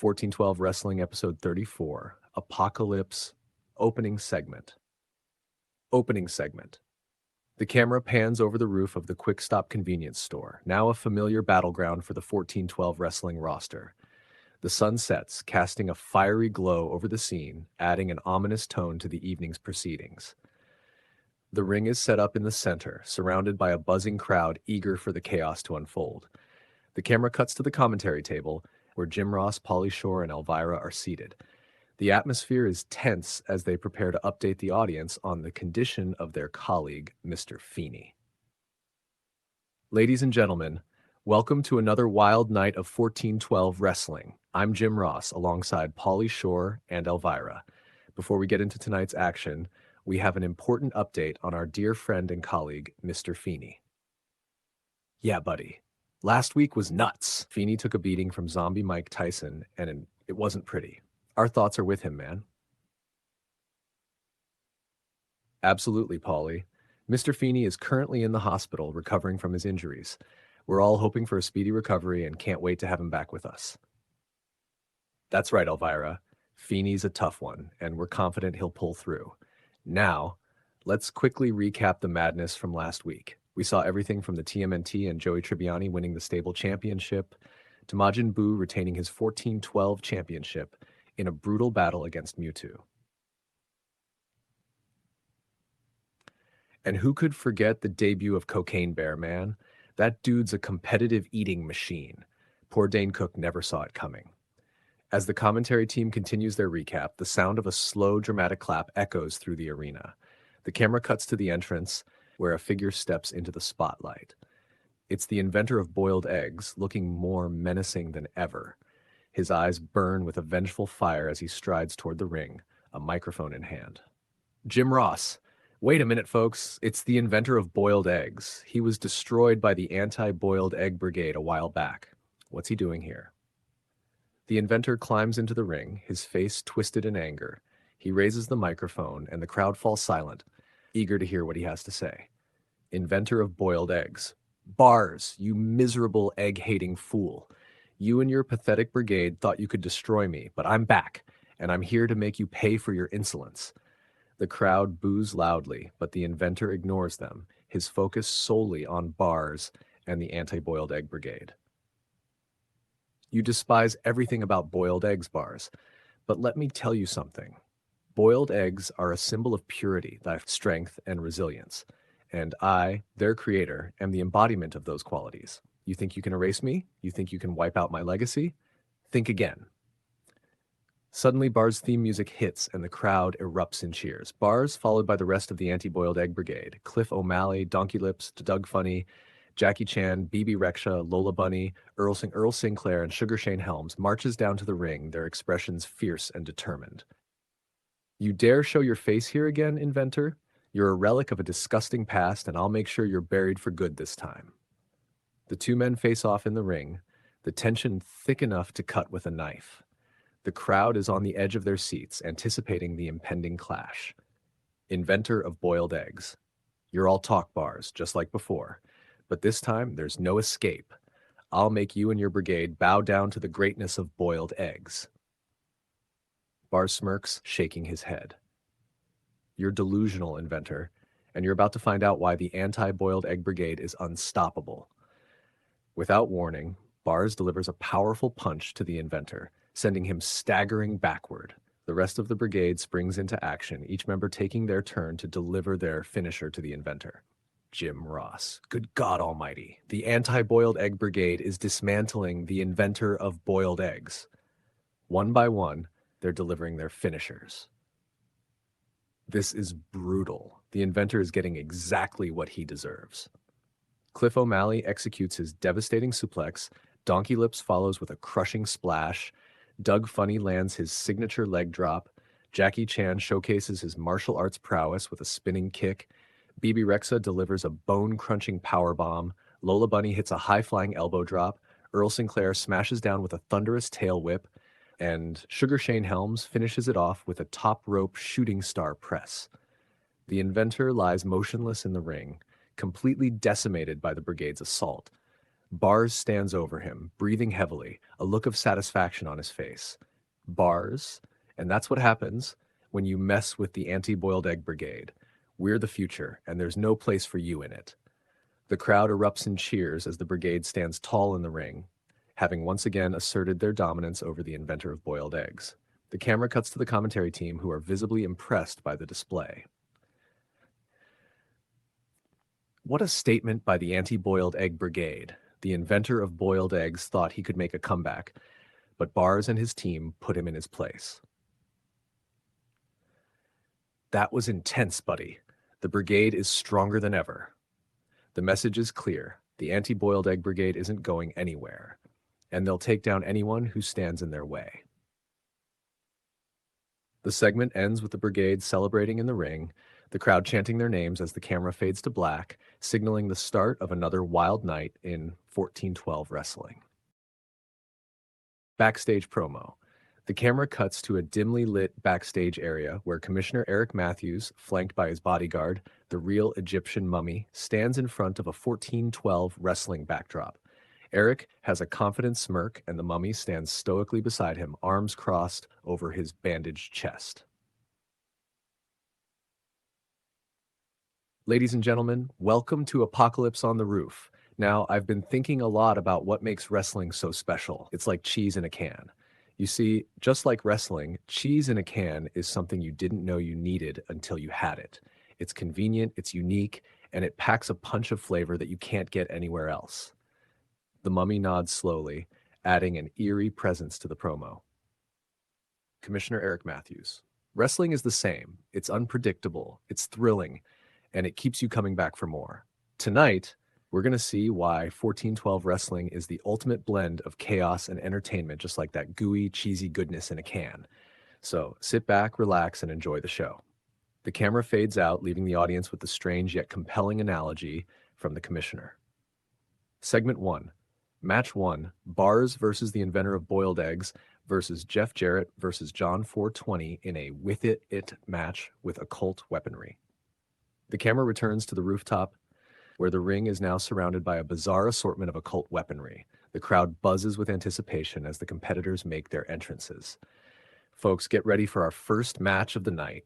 1412 Wrestling Episode 34, Apocalypse, Opening Segment. Opening Segment. The camera pans over the roof of the Quick Stop convenience store, now a familiar battleground for the 1412 wrestling roster. The sun sets, casting a fiery glow over the scene, adding an ominous tone to the evening's proceedings. The ring is set up in the center, surrounded by a buzzing crowd eager for the chaos to unfold. The camera cuts to the commentary table, where Jim Ross, Pauly Shore, and Elvira are seated. The atmosphere is tense as they prepare to update the audience on the condition of their colleague, Mr. Feeney. Ladies and gentlemen, welcome to another wild night of 1412 wrestling. I'm Jim Ross, alongside Pauly Shore and Elvira. Before we get into tonight's action, we have an important update on our dear friend and colleague, Mr. Feeney. Yeah, buddy. Last week was nuts. Feeney took a beating from zombie Mike Tyson, and it wasn't pretty. Our thoughts are with him, man. Absolutely, Pauly. Mr. Feeney is currently in the hospital recovering from his injuries. We're all hoping for a speedy recovery and can't wait to have him back with us. That's right, Elvira. Feeney's a tough one, and we're confident he'll pull through. Now, let's quickly recap the madness from last week. We saw everything from the TMNT and Joey Tribbiani winning the stable championship to Majin Buu retaining his 1412 championship in a brutal battle against Mewtwo. And who could forget the debut of Cocaine Bear, man? That dude's a competitive eating machine. Poor Dane Cook never saw it coming. As the commentary team continues their recap, the sound of a slow, dramatic clap echoes through the arena. The camera cuts to the entrance, where a figure steps into the spotlight. It's the inventor of boiled eggs, looking more menacing than ever. His eyes burn with a vengeful fire as he strides toward the ring, a microphone in hand. Jim Ross. Wait a minute, folks. It's the inventor of boiled eggs. He was destroyed by the anti-boiled egg brigade a while back. What's he doing here? The inventor climbs into the ring, his face twisted in anger. He raises the microphone, and the crowd falls silent, eager to hear what he has to say. Inventor of boiled eggs. Bars, you miserable egg-hating fool. You and your pathetic brigade thought you could destroy me, but I'm back, and I'm here to make you pay for your insolence. The crowd boos loudly, but the inventor ignores them, his focus solely on bars and the anti-boiled egg brigade. You despise everything about boiled eggs, Bars, but let me tell you something. Boiled eggs are a symbol of purity, strength, and resilience, and I, their creator, am the embodiment of those qualities. You think you can erase me? You think you can wipe out my legacy? Think again. Suddenly, Bars' theme music hits and the crowd erupts in cheers. Bars, followed by the rest of the anti-boiled egg brigade, Cliff O'Malley, Donkey Lips, Doug Funny, Jackie Chan, BB Rexha, Lola Bunny, Earl Sinclair, and Sugar Shane Helms marches down to the ring, their expressions fierce and determined. You dare show your face here again, inventor? You're a relic of a disgusting past, and I'll make sure you're buried for good this time. The two men face off in the ring, the tension thick enough to cut with a knife. The crowd is on the edge of their seats, anticipating the impending clash. Inventor of boiled eggs. You're all talk, Bars, just like before. But this time, there's no escape. I'll make you and your brigade bow down to the greatness of boiled eggs. Bars smirks, shaking his head. You're delusional, inventor, and you're about to find out why the anti-boiled egg brigade is unstoppable. Without warning, Bars delivers a powerful punch to the inventor, sending him staggering backward. The rest of the brigade springs into action, each member taking their turn to deliver their finisher to the inventor. Jim Ross. Good God Almighty. The anti-boiled egg brigade is dismantling the inventor of boiled eggs. One by one, they're delivering their finishers. This is brutal. The inventor is getting exactly what he deserves. Cliff O'Malley executes his devastating suplex. Donkey Lips follows with a crushing splash. Doug Funny lands his signature leg drop. Jackie Chan showcases his martial arts prowess with a spinning kick. BB Rexha delivers a bone-crunching powerbomb. Lola Bunny hits a high-flying elbow drop. Earl Sinclair smashes down with a thunderous tail whip. And Sugar Shane Helms finishes it off with a top-rope shooting star press. The inventor lies motionless in the ring, completely decimated by the brigade's assault. Bars stands over him, breathing heavily, a look of satisfaction on his face. Bars, and that's what happens when you mess with the anti-boiled egg brigade. We're the future, and there's no place for you in it. The crowd erupts in cheers as the brigade stands tall in the ring, having once again asserted their dominance over the inventor of boiled eggs. The camera cuts to the commentary team, who are visibly impressed by the display. What a statement by the anti-boiled egg brigade. The inventor of boiled eggs thought he could make a comeback, but Bars and his team put him in his place. That was intense, buddy. The brigade is stronger than ever. The message is clear. The anti-boiled egg brigade isn't going anywhere, and they'll take down anyone who stands in their way. The segment ends with the brigade celebrating in the ring, the crowd chanting their names as the camera fades to black, signaling the start of another wild night in 1412 wrestling. Backstage promo. The camera cuts to a dimly lit backstage area where Commissioner Eric Matthews, flanked by his bodyguard, the real Egyptian mummy, stands in front of a 1412 wrestling backdrop. Eric has a confident smirk, and the mummy stands stoically beside him, arms crossed over his bandaged chest. Ladies and gentlemen, welcome to Apocalypse on the Roof. Now, I've been thinking a lot about what makes wrestling so special. It's like cheese in a can. You see, just like wrestling, cheese in a can is something you didn't know you needed until you had it. It's convenient, it's unique, and it packs a punch of flavor that you can't get anywhere else. The mummy nods slowly, adding an eerie presence to the promo. Commissioner Eric Matthews. Wrestling is the same. It's unpredictable, it's thrilling, and it keeps you coming back for more. Tonight, we're going to see why 1412 wrestling is the ultimate blend of chaos and entertainment, just like that gooey, cheesy goodness in a can. So sit back, relax, and enjoy the show. The camera fades out, leaving the audience with the strange yet compelling analogy from the commissioner. Segment 1. Match 1, Bars versus the inventor of boiled eggs versus Jeff Jarrett versus John 420 in a with it match with occult weaponry. The camera returns to the rooftop, where the ring is now surrounded by a bizarre assortment of occult weaponry. The crowd buzzes with anticipation as the competitors make their entrances. Folks, get ready for our first match of the night,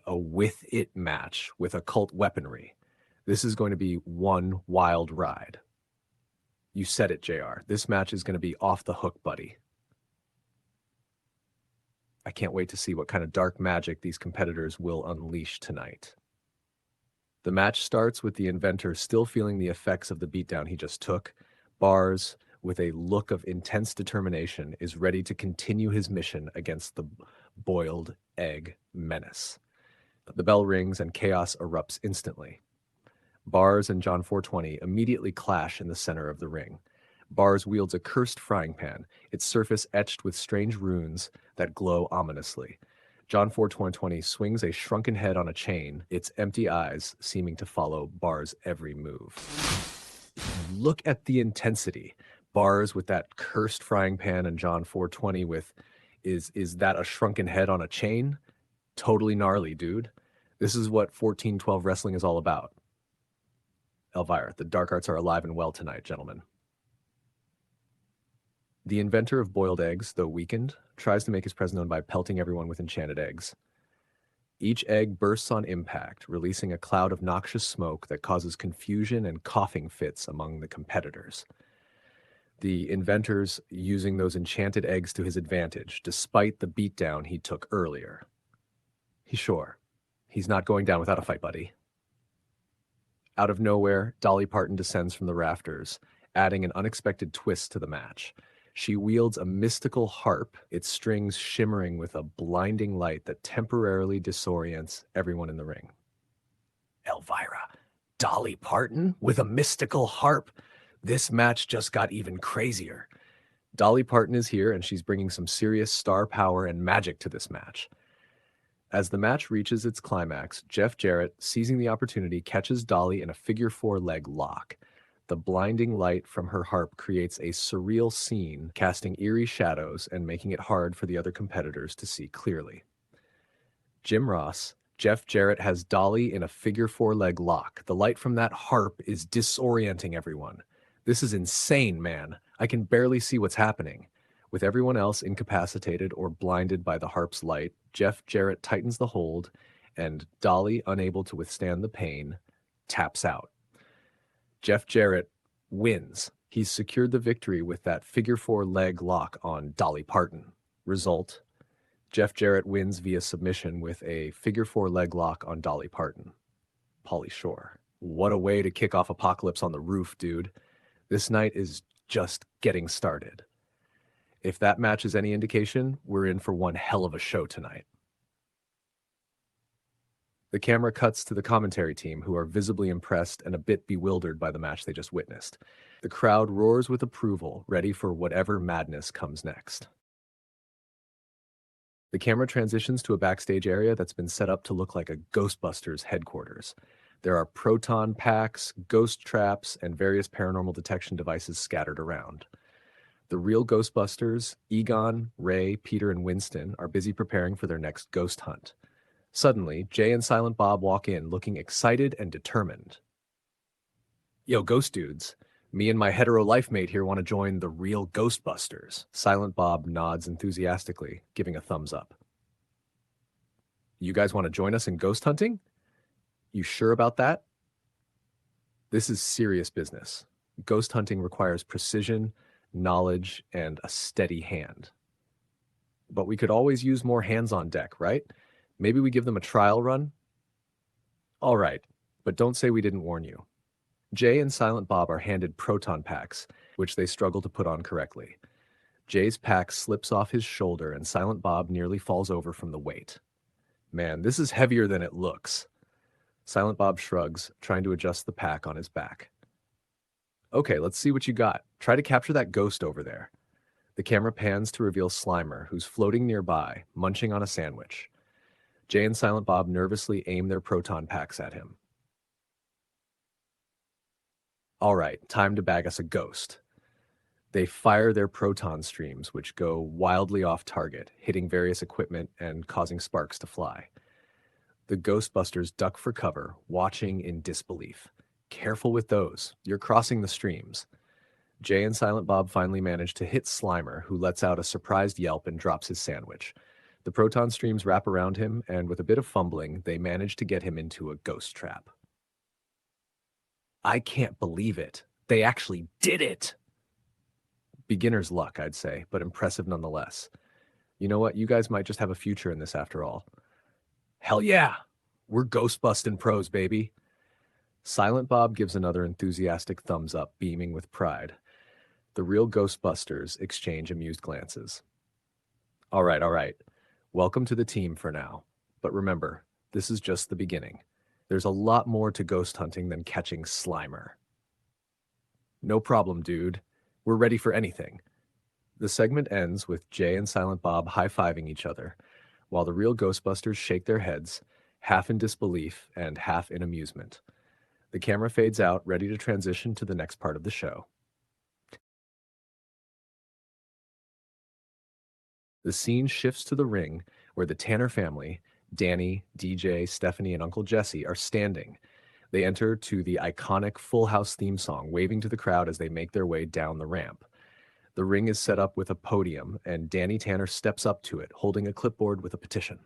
a with it match with occult weaponry. This is going to be one wild ride. You said it, JR. This match is going to be off the hook, buddy. I can't wait to see what kind of dark magic these competitors will unleash tonight. The match starts with the inventor still feeling the effects of the beatdown he just took. Bars, with a look of intense determination, is ready to continue his mission against the boiled egg menace. The bell rings and chaos erupts instantly. Bars and John 420 immediately clash in the center of the ring. Bars wields a cursed frying pan, its surface etched with strange runes that glow ominously. John 420 swings a shrunken head on a chain, its empty eyes seeming to follow Bars' every move. Look at the intensity. Bars with that cursed frying pan and John 420 with, is that a shrunken head on a chain? Totally gnarly, dude. This is what 1412 wrestling is all about. Elvira, the dark arts are alive and well tonight, gentlemen. The inventor of boiled eggs, though weakened, tries to make his presence known by pelting everyone with enchanted eggs. Each egg bursts on impact, releasing a cloud of noxious smoke that causes confusion and coughing fits among the competitors. The inventor's using those enchanted eggs to his advantage, despite the beatdown he took earlier. He's not going down without a fight, buddy. Out of nowhere, Dolly Parton descends from the rafters, adding an unexpected twist to the match. She wields a mystical harp, its strings shimmering with a blinding light that temporarily disorients everyone in the ring. Elvira, Dolly Parton with a mystical harp? This match just got even crazier. Dolly Parton is here, and she's bringing some serious star power and magic to this match. As the match reaches its climax, Jeff Jarrett, seizing the opportunity, catches Dolly in a figure-4 leg lock. The blinding light from her harp creates a surreal scene, casting eerie shadows and making it hard for the other competitors to see clearly. Jim Ross, Jeff Jarrett has Dolly in a figure-4 leg lock. The light from that harp is disorienting everyone. This is insane, man. I can barely see what's happening. With everyone else incapacitated or blinded by the harp's light, Jeff Jarrett tightens the hold, and Dolly, unable to withstand the pain, taps out. Jeff Jarrett wins. He's secured the victory with that figure-4 leg lock on Dolly Parton. Result: Jeff Jarrett wins via submission with a figure-4 leg lock on Dolly Parton. Pauly Shore. What a way to kick off Apocalypse on the Roof, dude. This night is just getting started. If that match is any indication, we're in for one hell of a show tonight. The camera cuts to the commentary team, who are visibly impressed and a bit bewildered by the match they just witnessed. The crowd roars with approval, ready for whatever madness comes next. The camera transitions to a backstage area that's been set up to look like a Ghostbusters headquarters. There are proton packs, ghost traps, and various paranormal detection devices scattered around. The real Ghostbusters, Egon, Ray, Peter, and Winston, are busy preparing for their next ghost hunt. Suddenly, Jay and Silent Bob walk in looking excited and determined. Yo, ghost dudes. Me and my hetero life mate here want to join the real Ghostbusters. Silent Bob nods enthusiastically, giving a thumbs up. You guys want to join us in ghost hunting? You sure about that? This is serious business. Ghost hunting requires precision, knowledge, and a steady hand. But we could always use more hands on deck, right? Maybe we give them a trial run? All right, but don't say we didn't warn you. Jay and Silent Bob are handed proton packs, which they struggle to put on correctly. Jay's pack slips off his shoulder and Silent Bob nearly falls over from the weight. Man, this is heavier than it looks. Silent Bob shrugs, trying to adjust the pack on his back. Okay, let's see what you got. Try to capture that ghost over there. The camera pans to reveal Slimer, who's floating nearby, munching on a sandwich. Jay and Silent Bob nervously aim their proton packs at him. All right, time to bag us a ghost. They fire their proton streams, which go wildly off target, hitting various equipment and causing sparks to fly. The Ghostbusters duck for cover, watching in disbelief. Careful with those. You're crossing the streams. Jay and Silent Bob finally manage to hit Slimer, who lets out a surprised yelp and drops his sandwich. The proton streams wrap around him, and with a bit of fumbling, they manage to get him into a ghost trap. I can't believe it. They actually did it! Beginner's luck, I'd say, but impressive nonetheless. You know what? You guys might just have a future in this after all. Hell yeah! We're ghost-busting pros, baby! Silent Bob gives another enthusiastic thumbs up, beaming with pride. The real Ghostbusters exchange amused glances. All right. Welcome to the team for now. But remember, this is just the beginning. There's a lot more to ghost hunting than catching Slimer. No problem, dude. We're ready for anything. The segment ends with Jay and Silent Bob high-fiving each other, while the real Ghostbusters shake their heads, half in disbelief and half in amusement. The camera fades out, ready to transition to the next part of the show. The scene shifts to the ring, where the Tanner family, Danny, DJ, Stephanie, and Uncle Jesse, are standing. They enter to the iconic Full House theme song, waving to the crowd as they make their way down the ramp. The ring is set up with a podium, and Danny Tanner steps up to it, holding a clipboard with a petition.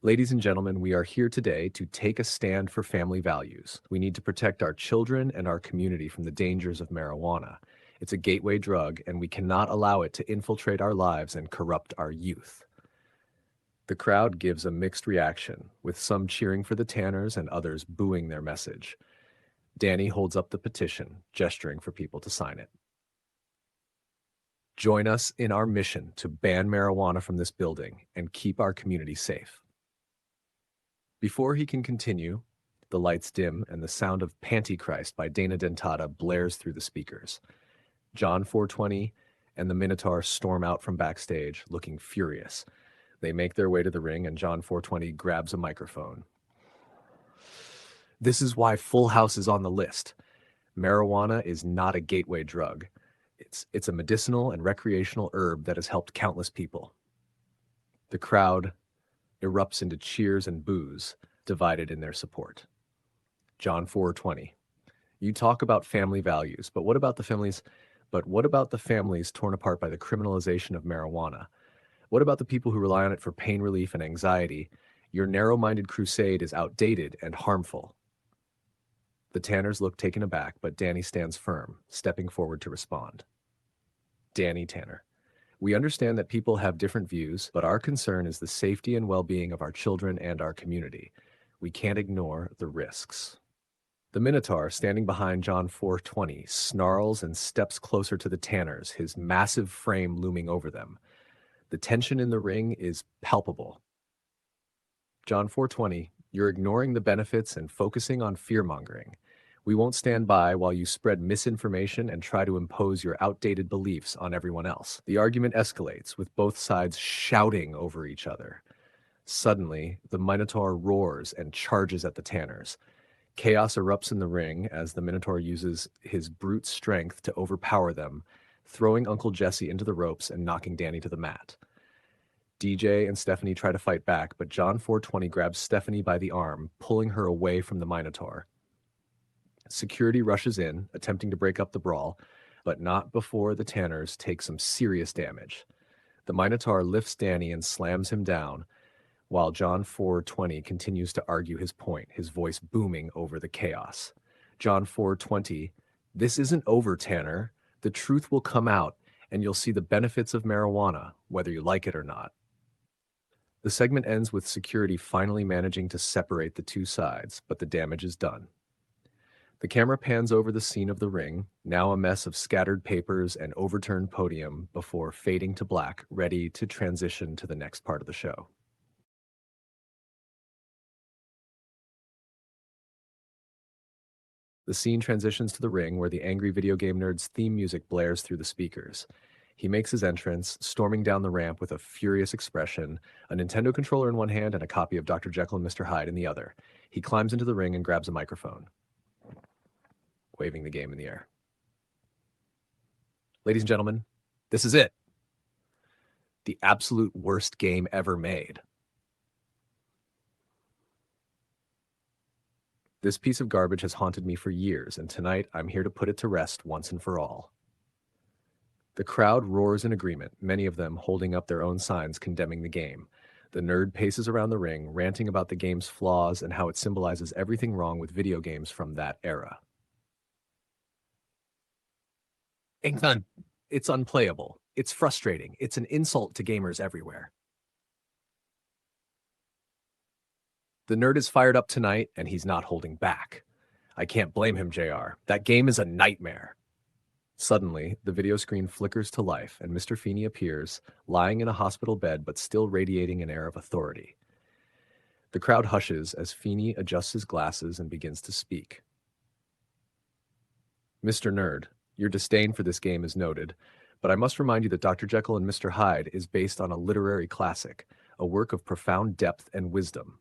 Ladies and gentlemen, we are here today to take a stand for family values. We need to protect our children and our community from the dangers of marijuana. It's a gateway drug, and we cannot allow it to infiltrate our lives and corrupt our youth. The crowd gives a mixed reaction, with some cheering for the Tanners and others booing their message. Danny holds up the petition, gesturing for people to sign it. Join us in our mission to ban marijuana from this building and keep our community safe. Before he can continue, the lights dim and the sound of Pantychrist by Dana Dentata blares through the speakers. John 420 and the Minotaur storm out from backstage, looking furious. They make their way to the ring, and John 420 grabs a microphone. This is why Full House is on the list. Marijuana is not a gateway drug. It's a medicinal and recreational herb that has helped countless people. The crowd erupts into cheers and boos, divided in their support. John 4:20. You talk about family values, but what about the families? But what about the families torn apart by the criminalization of marijuana? What about the people who rely on it for pain relief and anxiety? Your narrow-minded crusade is outdated and harmful. The Tanners look taken aback, but Danny stands firm, stepping forward to respond. Danny Tanner. We understand that people have different views, but our concern is the safety and well-being of our children and our community. We can't ignore the risks. The Minotaur, standing behind John 4:20, snarls and steps closer to the Tanners, his massive frame looming over them. The tension in the ring is palpable. John 4:20, you're ignoring the benefits and focusing on fear-mongering. We won't stand by while you spread misinformation and try to impose your outdated beliefs on everyone else. The argument escalates, with both sides shouting over each other. Suddenly, the Minotaur roars and charges at the Tanners. Chaos erupts in the ring as the Minotaur uses his brute strength to overpower them, throwing Uncle Jesse into the ropes and knocking Danny to the mat. DJ and Stephanie try to fight back, but John 4:20 grabs Stephanie by the arm, pulling her away from the Minotaur. Security rushes in, attempting to break up the brawl, but not before the Tanners take some serious damage. The Minotaur lifts Danny and slams him down, while John 4:20 continues to argue his point, his voice booming over the chaos. John 4:20, this isn't over, Tanner. The truth will come out, and you'll see the benefits of marijuana, whether you like it or not. The segment ends with security finally managing to separate the two sides, but the damage is done. The camera pans over the scene of the ring, now a mess of scattered papers and overturned podium, before fading to black, ready to transition to the next part of the show. The scene transitions to the ring, where the angry video game nerd's theme music blares through the speakers. He makes his entrance, storming down the ramp with a furious expression, a Nintendo controller in one hand and a copy of Dr. Jekyll and Mr. Hyde in the other. He climbs into the ring and grabs a microphone, waving the game in the air. Ladies and gentlemen, this is it. The absolute worst game ever made. This piece of garbage has haunted me for years, and tonight I'm here to put it to rest once and for all. The crowd roars in agreement, many of them holding up their own signs condemning the game. The nerd paces around the ring, ranting about the game's flaws and how it symbolizes everything wrong with video games from that era. It's unplayable. It's frustrating. It's an insult to gamers everywhere. The nerd is fired up tonight, and he's not holding back. I can't blame him, JR. That game is a nightmare. Suddenly, the video screen flickers to life, and Mr. Feeney appears, lying in a hospital bed but still radiating an air of authority. The crowd hushes as Feeney adjusts his glasses and begins to speak. Mr. Nerd, your disdain for this game is noted, but I must remind you that Dr. Jekyll and Mr. Hyde is based on a literary classic, a work of profound depth and wisdom.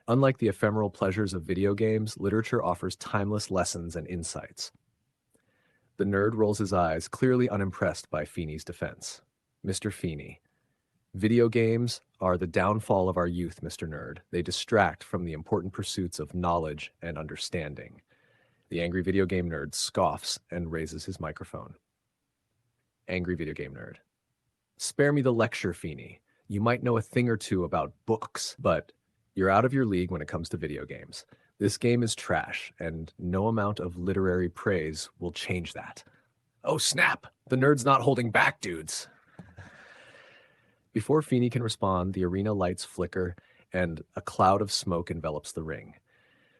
Unlike the ephemeral pleasures of video games, literature offers timeless lessons and insights. The nerd rolls his eyes, clearly unimpressed by Feeney's defense. Mr. Feeney, video games are the downfall of our youth, Mr. Nerd. They distract from the important pursuits of knowledge and understanding. The angry video game nerd scoffs and raises his microphone. Angry video game nerd. Spare me the lecture, Feeney. You might know a thing or two about books, but you're out of your league when it comes to video games. This game is trash, and no amount of literary praise will change that. Oh, snap! The nerd's not holding back, dudes. Before Feeney can respond, the arena lights flicker, and a cloud of smoke envelops the ring.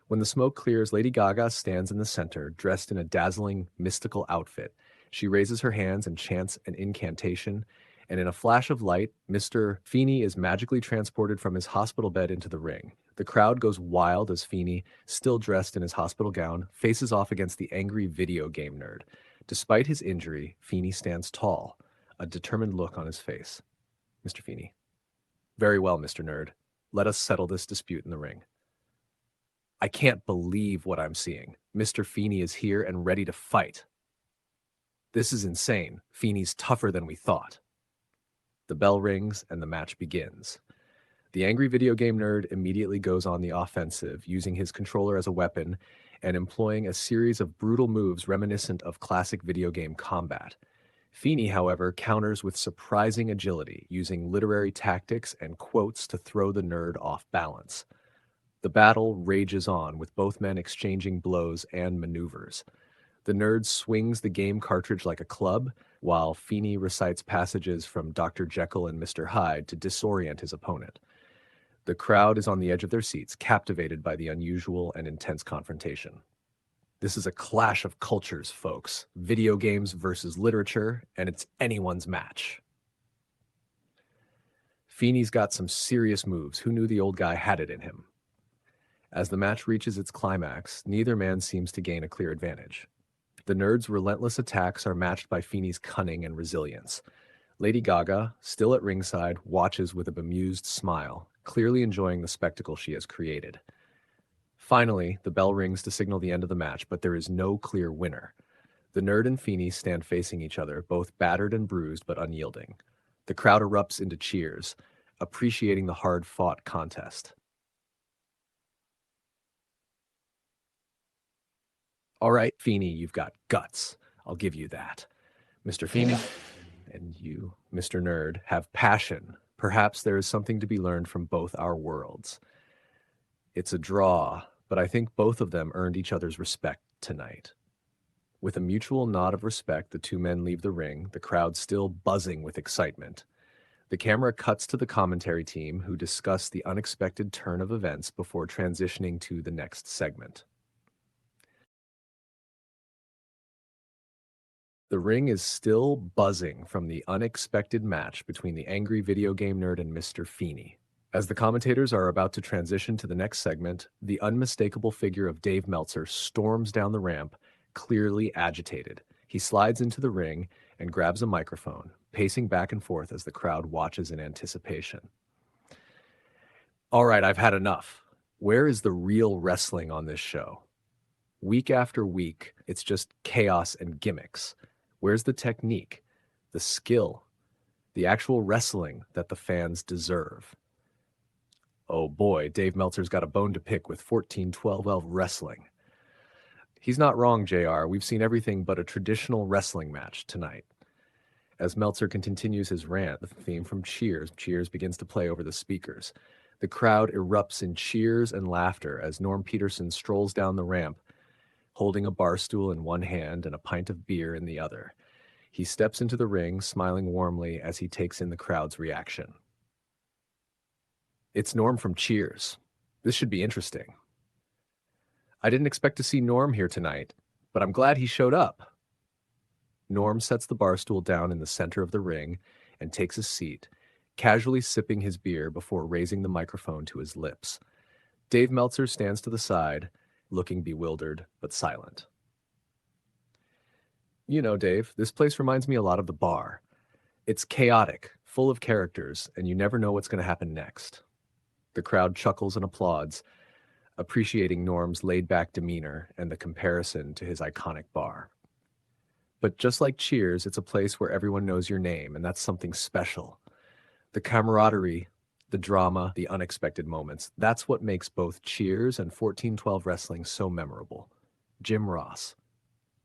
When the smoke clears, Lady Gaga stands in the center, dressed in a dazzling, mystical outfit. She raises her hands and chants an incantation, and in a flash of light, Mr. Feeney is magically transported from his hospital bed into the ring. The crowd goes wild as Feeney, still dressed in his hospital gown, faces off against the angry video game nerd. Despite his injury, Feeney stands tall, a determined look on his face. Mr. Feeney. Very well, Mr. Nerd. Let us settle this dispute in the ring. I can't believe what I'm seeing. Mr. Feeney is here and ready to fight. This is insane. Feeney's tougher than we thought. The bell rings and the match begins. The angry video game nerd immediately goes on the offensive, using his controller as a weapon and employing a series of brutal moves reminiscent of classic video game combat. Feeney, however, counters with surprising agility, using literary tactics and quotes to throw the nerd off balance. The battle rages on, with both men exchanging blows and maneuvers. The nerd swings the game cartridge like a club, while Feeney recites passages from Dr. Jekyll and Mr. Hyde to disorient his opponent. The crowd is on the edge of their seats, captivated by the unusual and intense confrontation. This is a clash of cultures, folks. Video games versus literature, and it's anyone's match. Feeney's got some serious moves. Who knew the old guy had it in him? As the match reaches its climax, neither man seems to gain a clear advantage. The nerd's relentless attacks are matched by Feeney's cunning and resilience. Lady Gaga, still at ringside, watches with a bemused smile, clearly enjoying the spectacle she has created. Finally, the bell rings to signal the end of the match, but there is no clear winner. The nerd and Feeney stand facing each other, both battered and bruised but unyielding. The crowd erupts into cheers, appreciating the hard-fought contest. All right, Feeney, you've got guts. I'll give you that. Mr. Feeney and you, Mr. Nerd, have passion. Perhaps there is something to be learned from both our worlds. It's a draw, but I think both of them earned each other's respect tonight. With a mutual nod of respect, the two men leave the ring, the crowd still buzzing with excitement. The camera cuts to the commentary team, who discuss the unexpected turn of events before transitioning to the next segment. The ring is still buzzing from the unexpected match between the angry video game nerd and Mr. Feeney. As the commentators are about to transition to the next segment, the unmistakable figure of Dave Meltzer storms down the ramp, clearly agitated. He slides into the ring and grabs a microphone, pacing back and forth as the crowd watches in anticipation. All right, I've had enough. Where is the real wrestling on this show? Week after week, it's just chaos and gimmicks. Where's the technique, the skill, the actual wrestling that the fans deserve? Oh boy, Dave Meltzer's got a bone to pick with 14-12 wrestling. He's not wrong, JR. We've seen everything but a traditional wrestling match tonight. As Meltzer continues his rant, the theme from Cheers begins to play over the speakers. The crowd erupts in cheers and laughter as Norm Peterson strolls down the ramp, holding a bar stool in one hand and a pint of beer in the other. He steps into the ring, smiling warmly as he takes in the crowd's reaction. It's Norm from Cheers. This should be interesting. I didn't expect to see Norm here tonight, but I'm glad he showed up. Norm sets the bar stool down in the center of the ring and takes a seat, casually sipping his beer before raising the microphone to his lips. Dave Meltzer stands to the side, looking bewildered but silent. You know, Dave, this place reminds me a lot of the bar. It's chaotic, full of characters, and you never know what's going to happen next. The crowd chuckles and applauds, appreciating Norm's laid-back demeanor and the comparison to his iconic bar. But just like Cheers, it's a place where everyone knows your name, and that's something special. The camaraderie, the drama, the unexpected moments, that's what makes both Cheers and 14-12 wrestling so memorable. Jim Ross.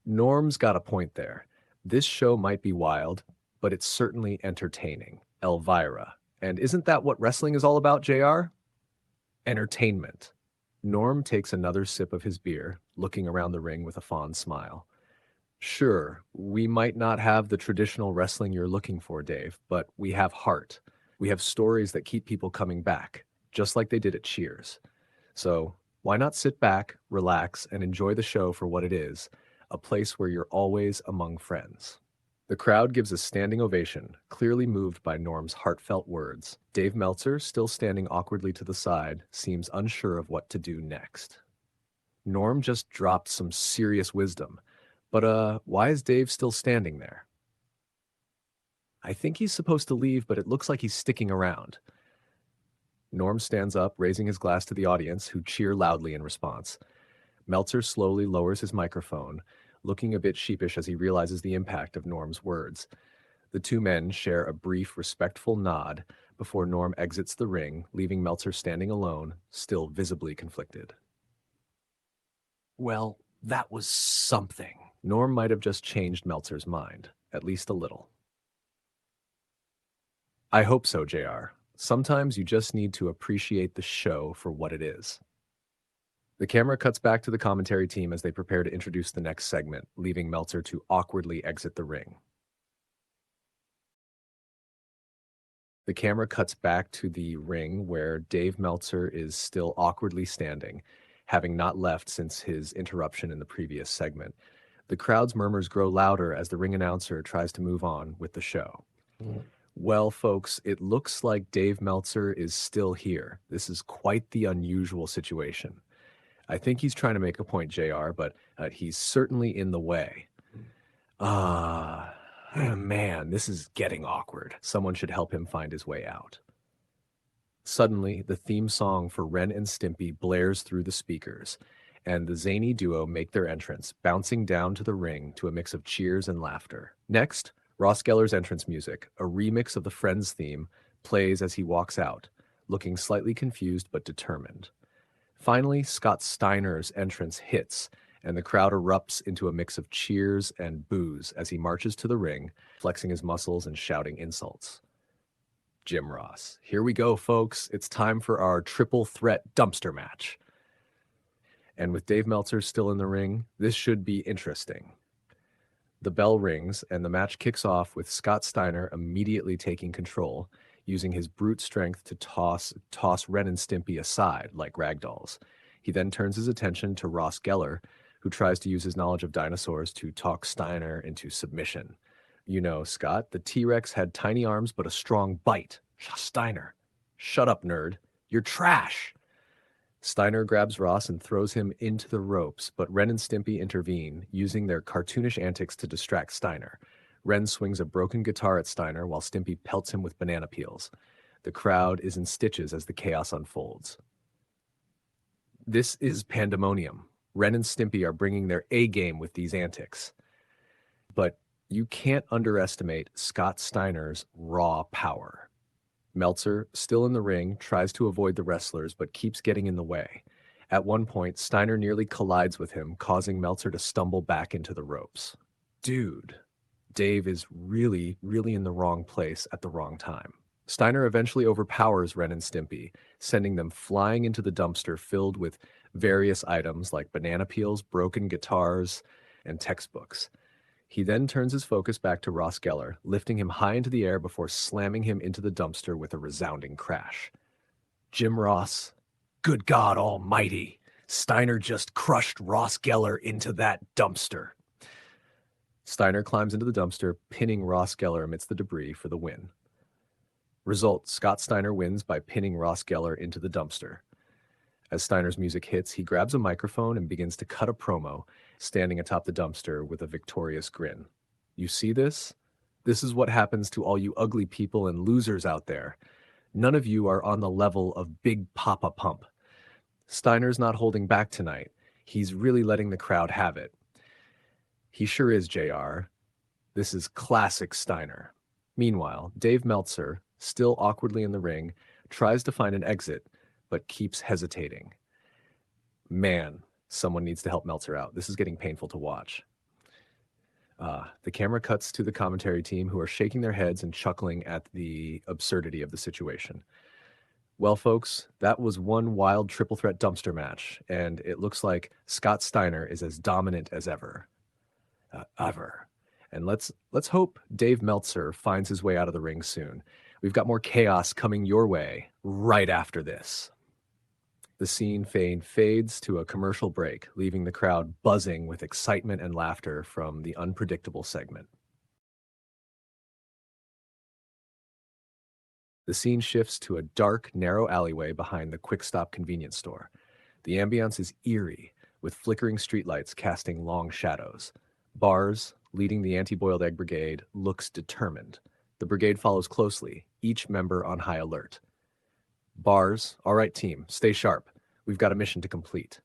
Norm's got a point there. This show might be wild, but it's certainly entertaining. Elvira. And isn't that what wrestling is all about, JR? Entertainment. Norm takes another sip of his beer, looking around the ring with a fond smile. Sure, we might not have the traditional wrestling you're looking for, Dave, but we have heart. We have stories that keep people coming back, just like they did at Cheers. So why not sit back, relax, and enjoy the show for what it is, a place where you're always among friends. The crowd gives a standing ovation, clearly moved by Norm's heartfelt words. Dave Meltzer, still standing awkwardly to the side, seems unsure of what to do next. Norm just dropped some serious wisdom, but why is Dave still standing there? I think he's supposed to leave, but it looks like he's sticking around. Norm stands up, raising his glass to the audience, who cheer loudly in response. Meltzer slowly lowers his microphone, looking a bit sheepish as he realizes the impact of Norm's words. The two men share a brief, respectful nod before Norm exits the ring, leaving Meltzer standing alone, still visibly conflicted. Well, that was something. Norm might have just changed Meltzer's mind, at least a little. I hope so, JR. Sometimes you just need to appreciate the show for what it is. The camera cuts back to the commentary team as they prepare to introduce the next segment, leaving Meltzer to awkwardly exit the ring. The camera cuts back to the ring where Dave Meltzer is still awkwardly standing, having not left since his interruption in the previous segment. The crowd's murmurs grow louder as the ring announcer tries to move on with the show. Well, folks, it looks like Dave Meltzer is still here. This is quite the unusual situation. I think he's trying to make a point, JR, but he's certainly in the way. Man, this is getting awkward. Someone should help him find his way out. Suddenly, the theme song for Ren and Stimpy blares through the speakers, and the zany duo make their entrance, bouncing down to the ring to a mix of cheers and laughter. Next, Ross Geller's entrance music, a remix of the Friends theme, plays as he walks out, looking slightly confused but determined. Finally, Scott Steiner's entrance hits, and the crowd erupts into a mix of cheers and boos as he marches to the ring, flexing his muscles and shouting insults. Jim Ross. Here we go, folks. It's time for our triple threat dumpster match. And with Dave Meltzer still in the ring, this should be interesting. The bell rings, and the match kicks off with Scott Steiner immediately taking control, using his brute strength to toss Ren and Stimpy aside like ragdolls. He then turns his attention to Ross Geller, who tries to use his knowledge of dinosaurs to talk Steiner into submission. You know, Scott, the T-Rex had tiny arms but a strong bite. Steiner, shut up, nerd. You're trash. Steiner grabs Ross and throws him into the ropes, but Ren and Stimpy intervene, using their cartoonish antics to distract Steiner. Ren swings a broken guitar at Steiner while Stimpy pelts him with banana peels. The crowd is in stitches as the chaos unfolds. This is pandemonium. Ren and Stimpy are bringing their A-game with these antics. But you can't underestimate Scott Steiner's raw power. Meltzer, still in the ring, tries to avoid the wrestlers but keeps getting in the way. At one point, Steiner nearly collides with him, causing Meltzer to stumble back into the ropes. Dude, Dave is really in the wrong place at the wrong time. Steiner eventually overpowers Ren and Stimpy, sending them flying into the dumpster filled with various items like banana peels, broken guitars, and textbooks. He then turns his focus back to Ross Geller, lifting him high into the air before slamming him into the dumpster with a resounding crash. Jim Ross, good God almighty, Steiner just crushed Ross Geller into that dumpster. Steiner climbs into the dumpster, pinning Ross Geller amidst the debris for the win. Result, Scott Steiner wins by pinning Ross Geller into the dumpster. As Steiner's music hits, he grabs a microphone and begins to cut a promo, standing atop the dumpster with a victorious grin. You see this? This is what happens to all you ugly people and losers out there. None of you are on the level of Big Papa Pump. Steiner's not holding back tonight. He's really letting the crowd have it. He sure is, JR. This is classic Steiner. Meanwhile, Dave Meltzer, still awkwardly in the ring, tries to find an exit, but keeps hesitating. Man, someone needs to help Meltzer out. This is getting painful to watch. The camera cuts to the commentary team, who are shaking their heads and chuckling at the absurdity of the situation. Well, folks, that was one wild triple threat dumpster match, and it looks like Scott Steiner is as dominant as ever. And let's hope Dave Meltzer finds his way out of the ring soon. We've got more chaos coming your way right after this. The scene fades to a commercial break, leaving the crowd buzzing with excitement and laughter from the unpredictable segment. The scene shifts to a dark, narrow alleyway behind the Quick Stop convenience store. The ambiance is eerie, with flickering streetlights casting long shadows. Bars, leading the Anti-Boiled Egg Brigade, looks determined. The brigade follows closely, each member on high alert. Bars, all right team, stay sharp. We've got a mission to complete.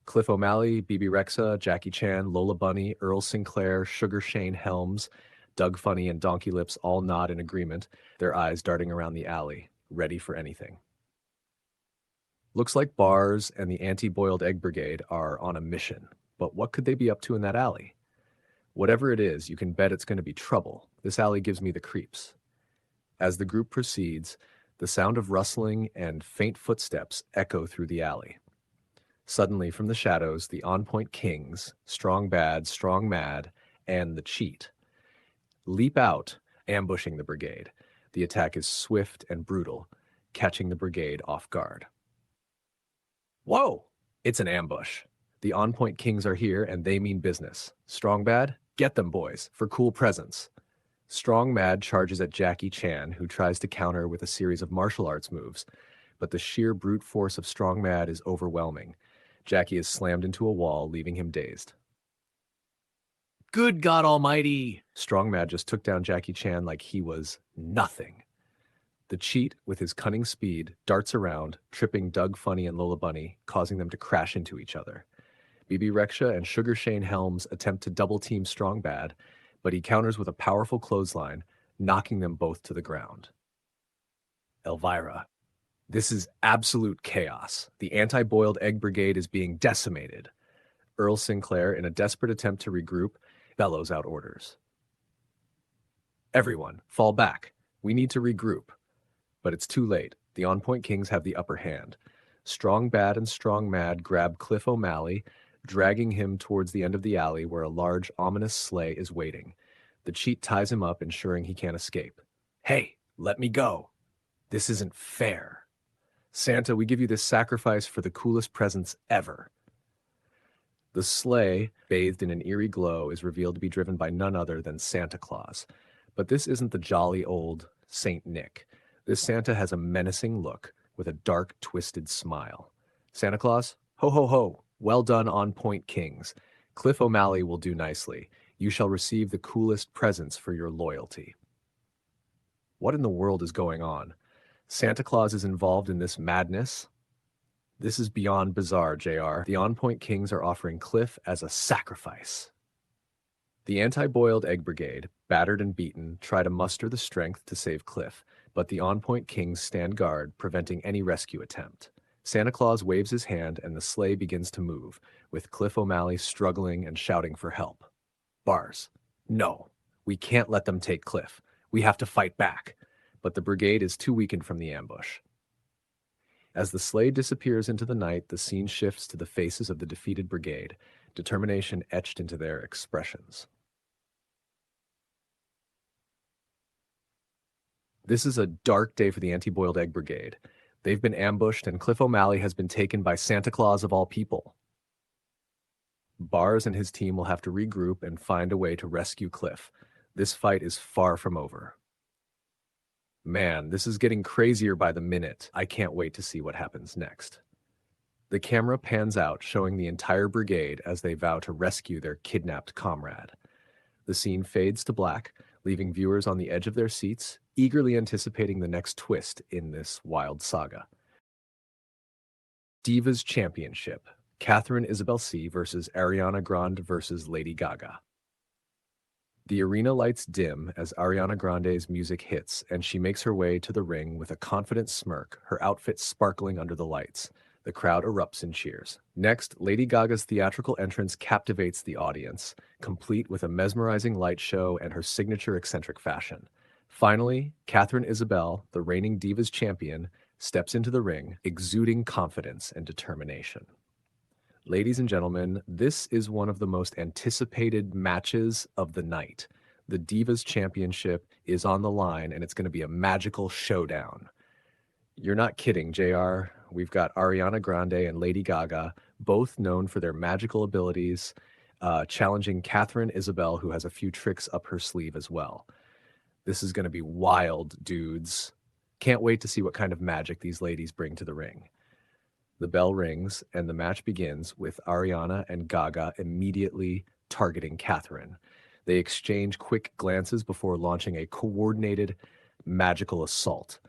Cliff O'Malley, BB Rexa, Jackie Chan, Lola Bunny, Earl Sinclair, Sugar Shane Helms, Doug Funny, and Donkey Lips all nod in agreement, their eyes darting around the alley, ready for anything. Looks like Bars and the Anti-Boiled Egg Brigade are on a mission. But what could they be up to in that alley? Whatever it is, you can bet it's going to be trouble. This alley gives me the creeps. As the group proceeds, the sound of rustling and faint footsteps echo through the alley. Suddenly, from the shadows, the on-point kings, Strong Bad, Strong Mad, and the Cheat, leap out, ambushing the brigade. The attack is swift and brutal, catching the brigade off guard. Whoa! It's an ambush. The on-point kings are here, and they mean business. Strong Bad? Get them, boys, for cool presents. Strong Mad charges at Jackie Chan, who tries to counter with a series of martial arts moves, but the sheer brute force of Strong Mad is overwhelming. Jackie is slammed into a wall, leaving him dazed. Good God Almighty! Strong Mad just took down Jackie Chan like he was nothing. The Cheat, with his cunning speed, darts around, tripping Doug Funny and Lola Bunny, causing them to crash into each other. BB Rexha and Sugar Shane Helms attempt to double-team Strong Bad, but he counters with a powerful clothesline, knocking them both to the ground. Elvira. This is absolute chaos. The Anti-Boiled Egg Brigade is being decimated. Earl Sinclair, in a desperate attempt to regroup, bellows out orders. Everyone, fall back. We need to regroup. But it's too late. The on-point kings have the upper hand. Strong Bad and Strong Mad grab Cliff O'Malley, dragging him towards the end of the alley where a large, ominous sleigh is waiting. The Cheat ties him up, ensuring he can't escape. Hey, let me go. This isn't fair. Santa, we give you this sacrifice for the coolest presents ever. The sleigh, bathed in an eerie glow, is revealed to be driven by none other than Santa Claus. But this isn't the jolly old Saint Nick. This Santa has a menacing look with a dark, twisted smile. Santa Claus, ho ho ho, well done on-point kings. Cliff O'Malley will do nicely. You shall receive the coolest presents for your loyalty. What in the world is going on? Santa Claus is involved in this madness? This is beyond bizarre, JR. The on-point kings are offering Cliff as a sacrifice. The Anti-Boiled Egg Brigade, battered and beaten, try to muster the strength to save Cliff, but the on-point kings stand guard, preventing any rescue attempt. Santa Claus waves his hand and the sleigh begins to move, with Cliff O'Malley struggling and shouting for help. Bars. No, we can't let them take Cliff. We have to fight back. But the brigade is too weakened from the ambush. As the sleigh disappears into the night, the scene shifts to the faces of the defeated brigade, determination etched into their expressions. This is a dark day for the Anti-Boiled Egg Brigade. They've been ambushed and Cliff O'Malley has been taken by Santa Claus of all people. Bars and his team will have to regroup and find a way to rescue Cliff. This fight is far from over. Man, this is getting crazier by the minute. I can't wait to see what happens next. The camera pans out, showing the entire brigade as they vow to rescue their kidnapped comrade. The scene fades to black, leaving viewers on the edge of their seats, eagerly anticipating the next twist in this wild saga. Divas Championship. Katharine Isabelle versus Ariana Grande versus Lady Gaga. The arena lights dim as Ariana Grande's music hits, and she makes her way to the ring with a confident smirk, her outfit sparkling under the lights. The crowd erupts in cheers. Next, Lady Gaga's theatrical entrance captivates the audience, complete with a mesmerizing light show and her signature eccentric fashion. Finally, Katharine Isabelle, the reigning Divas champion, steps into the ring, exuding confidence and determination. Ladies and gentlemen, this is one of the most anticipated matches of the night. The Divas Championship is on the line, and it's going to be a magical showdown. You're not kidding, JR. We've got Ariana Grande and Lady Gaga, both known for their magical abilities, challenging Katharine Isabelle, who has a few tricks up her sleeve as well. This is going to be wild, dudes. Can't wait to see what kind of magic these ladies bring to the ring. The bell rings, and the match begins with Ariana and Gaga immediately targeting Katharine. They exchange quick glances before launching a coordinated, magical assault.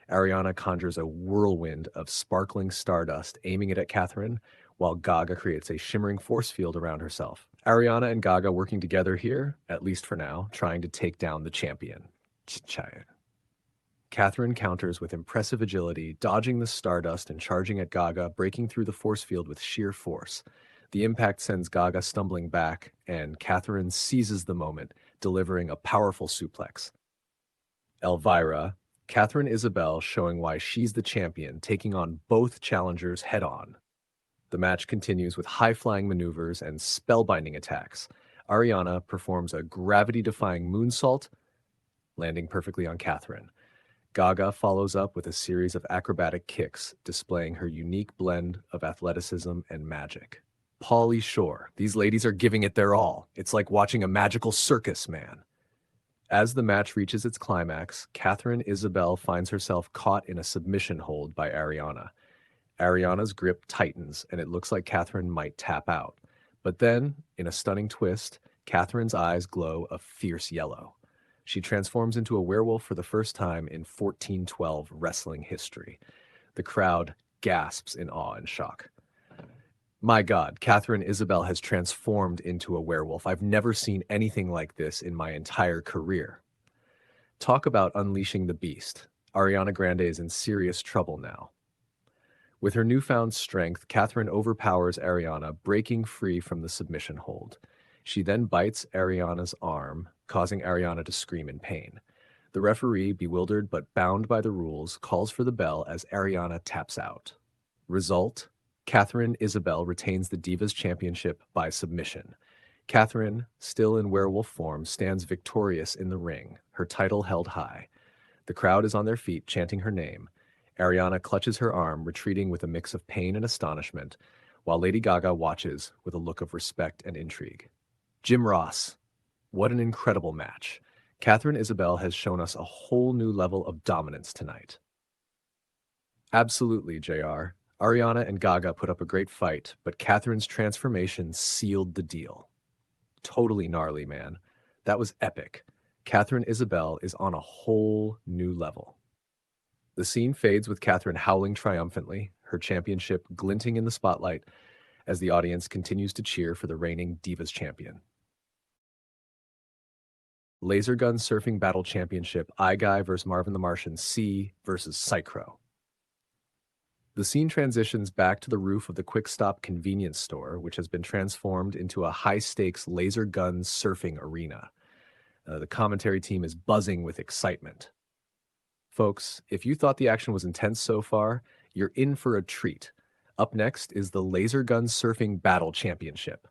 Ariana conjures a whirlwind of sparkling stardust, aiming it at Katharine, while Gaga creates a shimmering force field around herself. Ariana and Gaga working together here, at least for now, trying to take down the champion. Katharine counters with impressive agility, dodging the stardust and charging at Gaga, breaking through the force field with sheer force. The impact sends Gaga stumbling back, and Katharine seizes the moment, delivering a powerful suplex. Elvira, Katharine Isabelle showing why she's the champion, taking on both challengers head-on. The match continues with high-flying maneuvers and spellbinding attacks. Ariana performs a gravity-defying moonsault, landing perfectly on Katharine. Gaga follows up with a series of acrobatic kicks, displaying her unique blend of athleticism and magic. Pauly Shore, these ladies are giving it their all. It's like watching a magical circus, man. As the match reaches its climax, Katharine Isabelle finds herself caught in a submission hold by Ariana. Ariana's grip tightens, and it looks like Katharine might tap out. But then, in a stunning twist, Katharine's eyes glow a fierce yellow. She transforms into a werewolf for the first time in 1412 wrestling history. The crowd gasps in awe and shock. My God, Katharine Isabelle has transformed into a werewolf. I've never seen anything like this in my entire career. Talk about unleashing the beast. Ariana Grande is in serious trouble now. With her newfound strength, Katharine overpowers Ariana, breaking free from the submission hold. She then bites Ariana's arm, causing Ariana to scream in pain. The referee, bewildered but bound by the rules, calls for the bell as Ariana taps out. Result: Katharine Isabelle retains the Divas Championship by submission. Katharine, still in werewolf form, stands victorious in the ring, her title held high. The crowd is on their feet, chanting her name. Ariana clutches her arm, retreating with a mix of pain and astonishment, while Lady Gaga watches with a look of respect and intrigue. Jim Ross, what an incredible match. Katharine Isabelle has shown us a whole new level of dominance tonight. Absolutely, JR. Ariana and Gaga put up a great fight, but Katharine's transformation sealed the deal. Totally gnarly, man. That was epic. Katharine Isabelle is on a whole new level. The scene fades with Katharine howling triumphantly, her championship glinting in the spotlight as the audience continues to cheer for the reigning Divas champion. Laser Gun Surfing Battle Championship, Guy vs. Marvin the Martian, C versus Psycrow. The scene transitions back to the roof of the Quick Stop convenience store, which has been transformed into a high-stakes laser gun surfing arena. The commentary team is buzzing with excitement. Folks, if you thought the action was intense so far, you're in for a treat. Up next is the Laser Gun Surfing Battle Championship.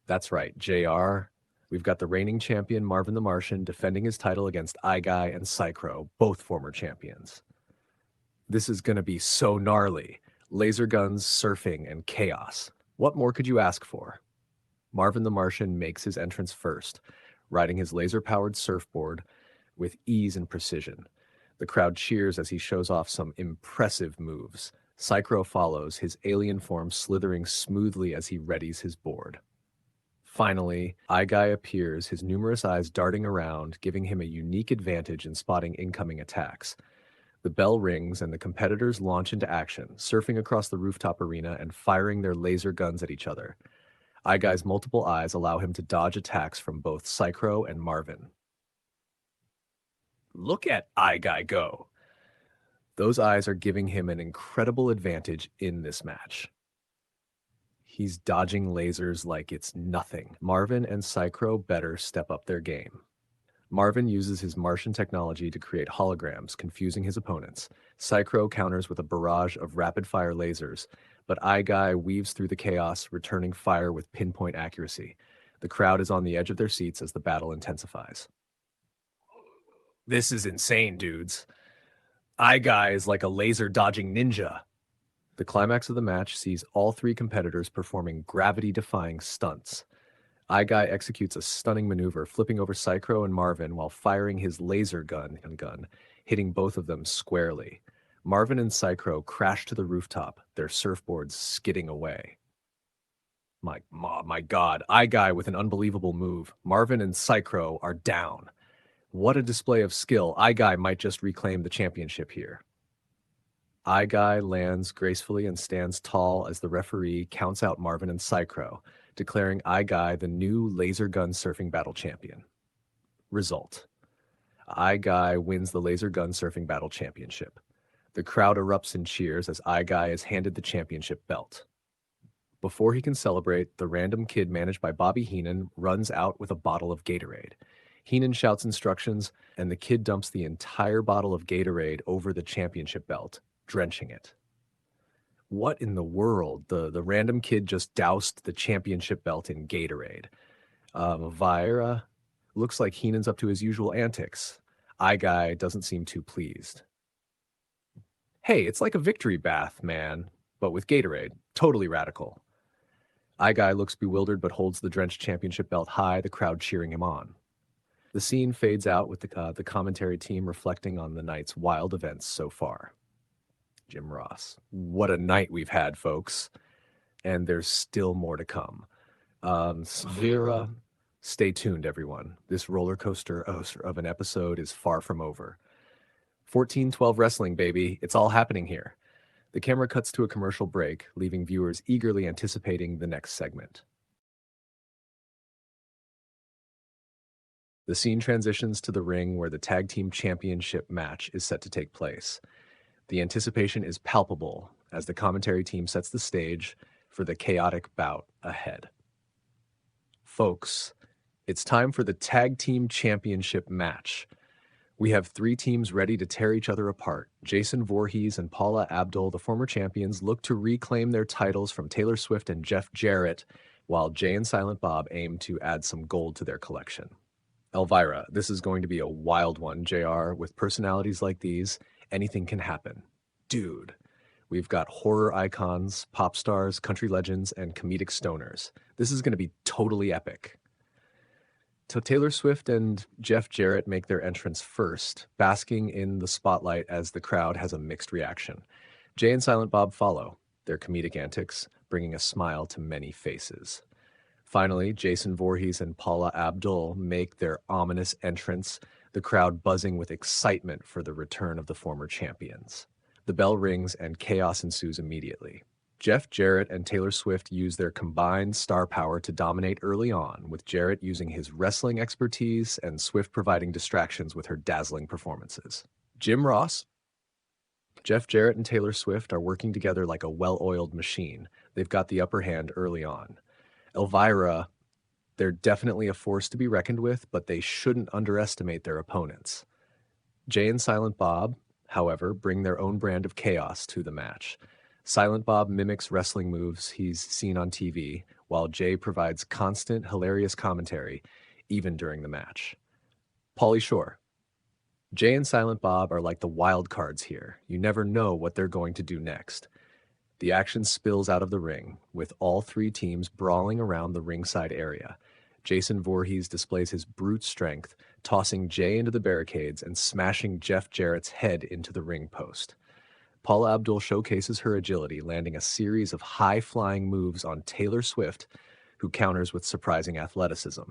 That's right, JR. We've got the reigning champion Marvin the Martian defending his title against Guy and Psycrow, both former champions. This is going to be so gnarly. Laser guns, surfing, and chaos. What more could you ask for? Marvin the Martian makes his entrance first, riding his laser-powered surfboard with ease and precision. The crowd cheers as he shows off some impressive moves. Psycrow follows, his alien form slithering smoothly as he readies his board. Finally, Guy appears, his numerous eyes darting around, giving him a unique advantage in spotting incoming attacks. The bell rings and the competitors launch into action, surfing across the rooftop arena and firing their laser guns at each other. Guy's multiple eyes allow him to dodge attacks from both Psycrow and Marvin. Look at Guy go! Those eyes are giving him an incredible advantage in this match. He's dodging lasers like it's nothing. Marvin and Psycrow better step up their game. Marvin uses his Martian technology to create holograms, confusing his opponents. Psycrow counters with a barrage of rapid-fire lasers, but Guy weaves through the chaos, returning fire with pinpoint accuracy. The crowd is on the edge of their seats as the battle intensifies. This is insane, dudes. Guy is like a laser-dodging ninja. The climax of the match sees all three competitors performing gravity-defying stunts. Guy executes a stunning maneuver, flipping over Psycrow and Marvin while firing his laser gun, hitting both of them squarely. Marvin and Psycrow crash to the rooftop, their surfboards skidding away. My God, Guy with an unbelievable move. Marvin and Psycrow are down. What a display of skill. Guy might just reclaim the championship here. Guy lands gracefully and stands tall as the referee counts out Marvin and Psycrow, declaring Guy the new laser gun surfing battle champion. Result: Guy wins the laser gun surfing battle championship. The crowd erupts in cheers as Guy is handed the championship belt. Before he can celebrate, the random kid managed by Bobby Heenan runs out with a bottle of Gatorade. Heenan shouts instructions, and the kid dumps the entire bottle of Gatorade over the championship belt, drenching it. What in the world? The random kid just doused the championship belt in Gatorade. Elvira looks like Heenan's up to his usual antics. Guy doesn't seem too pleased. Hey, it's like a victory bath, man, but with Gatorade. Totally radical. Guy looks bewildered but holds the drenched championship belt high, the crowd cheering him on. The scene fades out with the commentary team reflecting on the night's wild events so far. Jim Ross. What a night we've had, folks. And there's still more to come. Vera, stay tuned, everyone. This roller coaster of an episode is far from over. 14-12 wrestling, baby. It's all happening here. The camera cuts to a commercial break, leaving viewers eagerly anticipating the next segment. The scene transitions to the ring where the tag team championship match is set to take place. The anticipation is palpable as the commentary team sets the stage for the chaotic bout ahead. Folks, it's time for the tag team championship match. We have 3 teams ready to tear each other apart. Jason Voorhees and Paula Abdul, the former champions, look to reclaim their titles from Taylor Swift and Jeff Jarrett, while Jay and Silent Bob aim to add some gold to their collection. Elvira, this is going to be a wild one, JR. With personalities like these, anything can happen. Dude, we've got horror icons, pop stars, country legends, and comedic stoners. This is going to be totally epic. So Taylor Swift and Jeff Jarrett make their entrance first, basking in the spotlight as the crowd has a mixed reaction. Jay and Silent Bob follow, their comedic antics bringing a smile to many faces. Finally, Jason Voorhees and Paula Abdul make their ominous entrance, the crowd buzzing with excitement for the return of the former champions. The bell rings and chaos ensues immediately. Jeff Jarrett and Taylor Swift use their combined star power to dominate early on, with Jarrett using his wrestling expertise and Swift providing distractions with her dazzling performances. Jim Ross. Jeff Jarrett and Taylor Swift are working together like a well-oiled machine. They've got the upper hand early on. Elvira, they're definitely a force to be reckoned with, but they shouldn't underestimate their opponents. Jay and Silent Bob, however, bring their own brand of chaos to the match. Silent Bob mimics wrestling moves he's seen on TV, while Jay provides constant, hilarious commentary, even during the match. Pauly Shore. Jay and Silent Bob are like the wild cards here. You never know what they're going to do next. The action spills out of the ring, with all 3 teams brawling around the ringside area. Jason Voorhees displays his brute strength, tossing Jay into the barricades and smashing Jeff Jarrett's head into the ring post. Paula Abdul showcases her agility, landing a series of high-flying moves on Taylor Swift, who counters with surprising athleticism.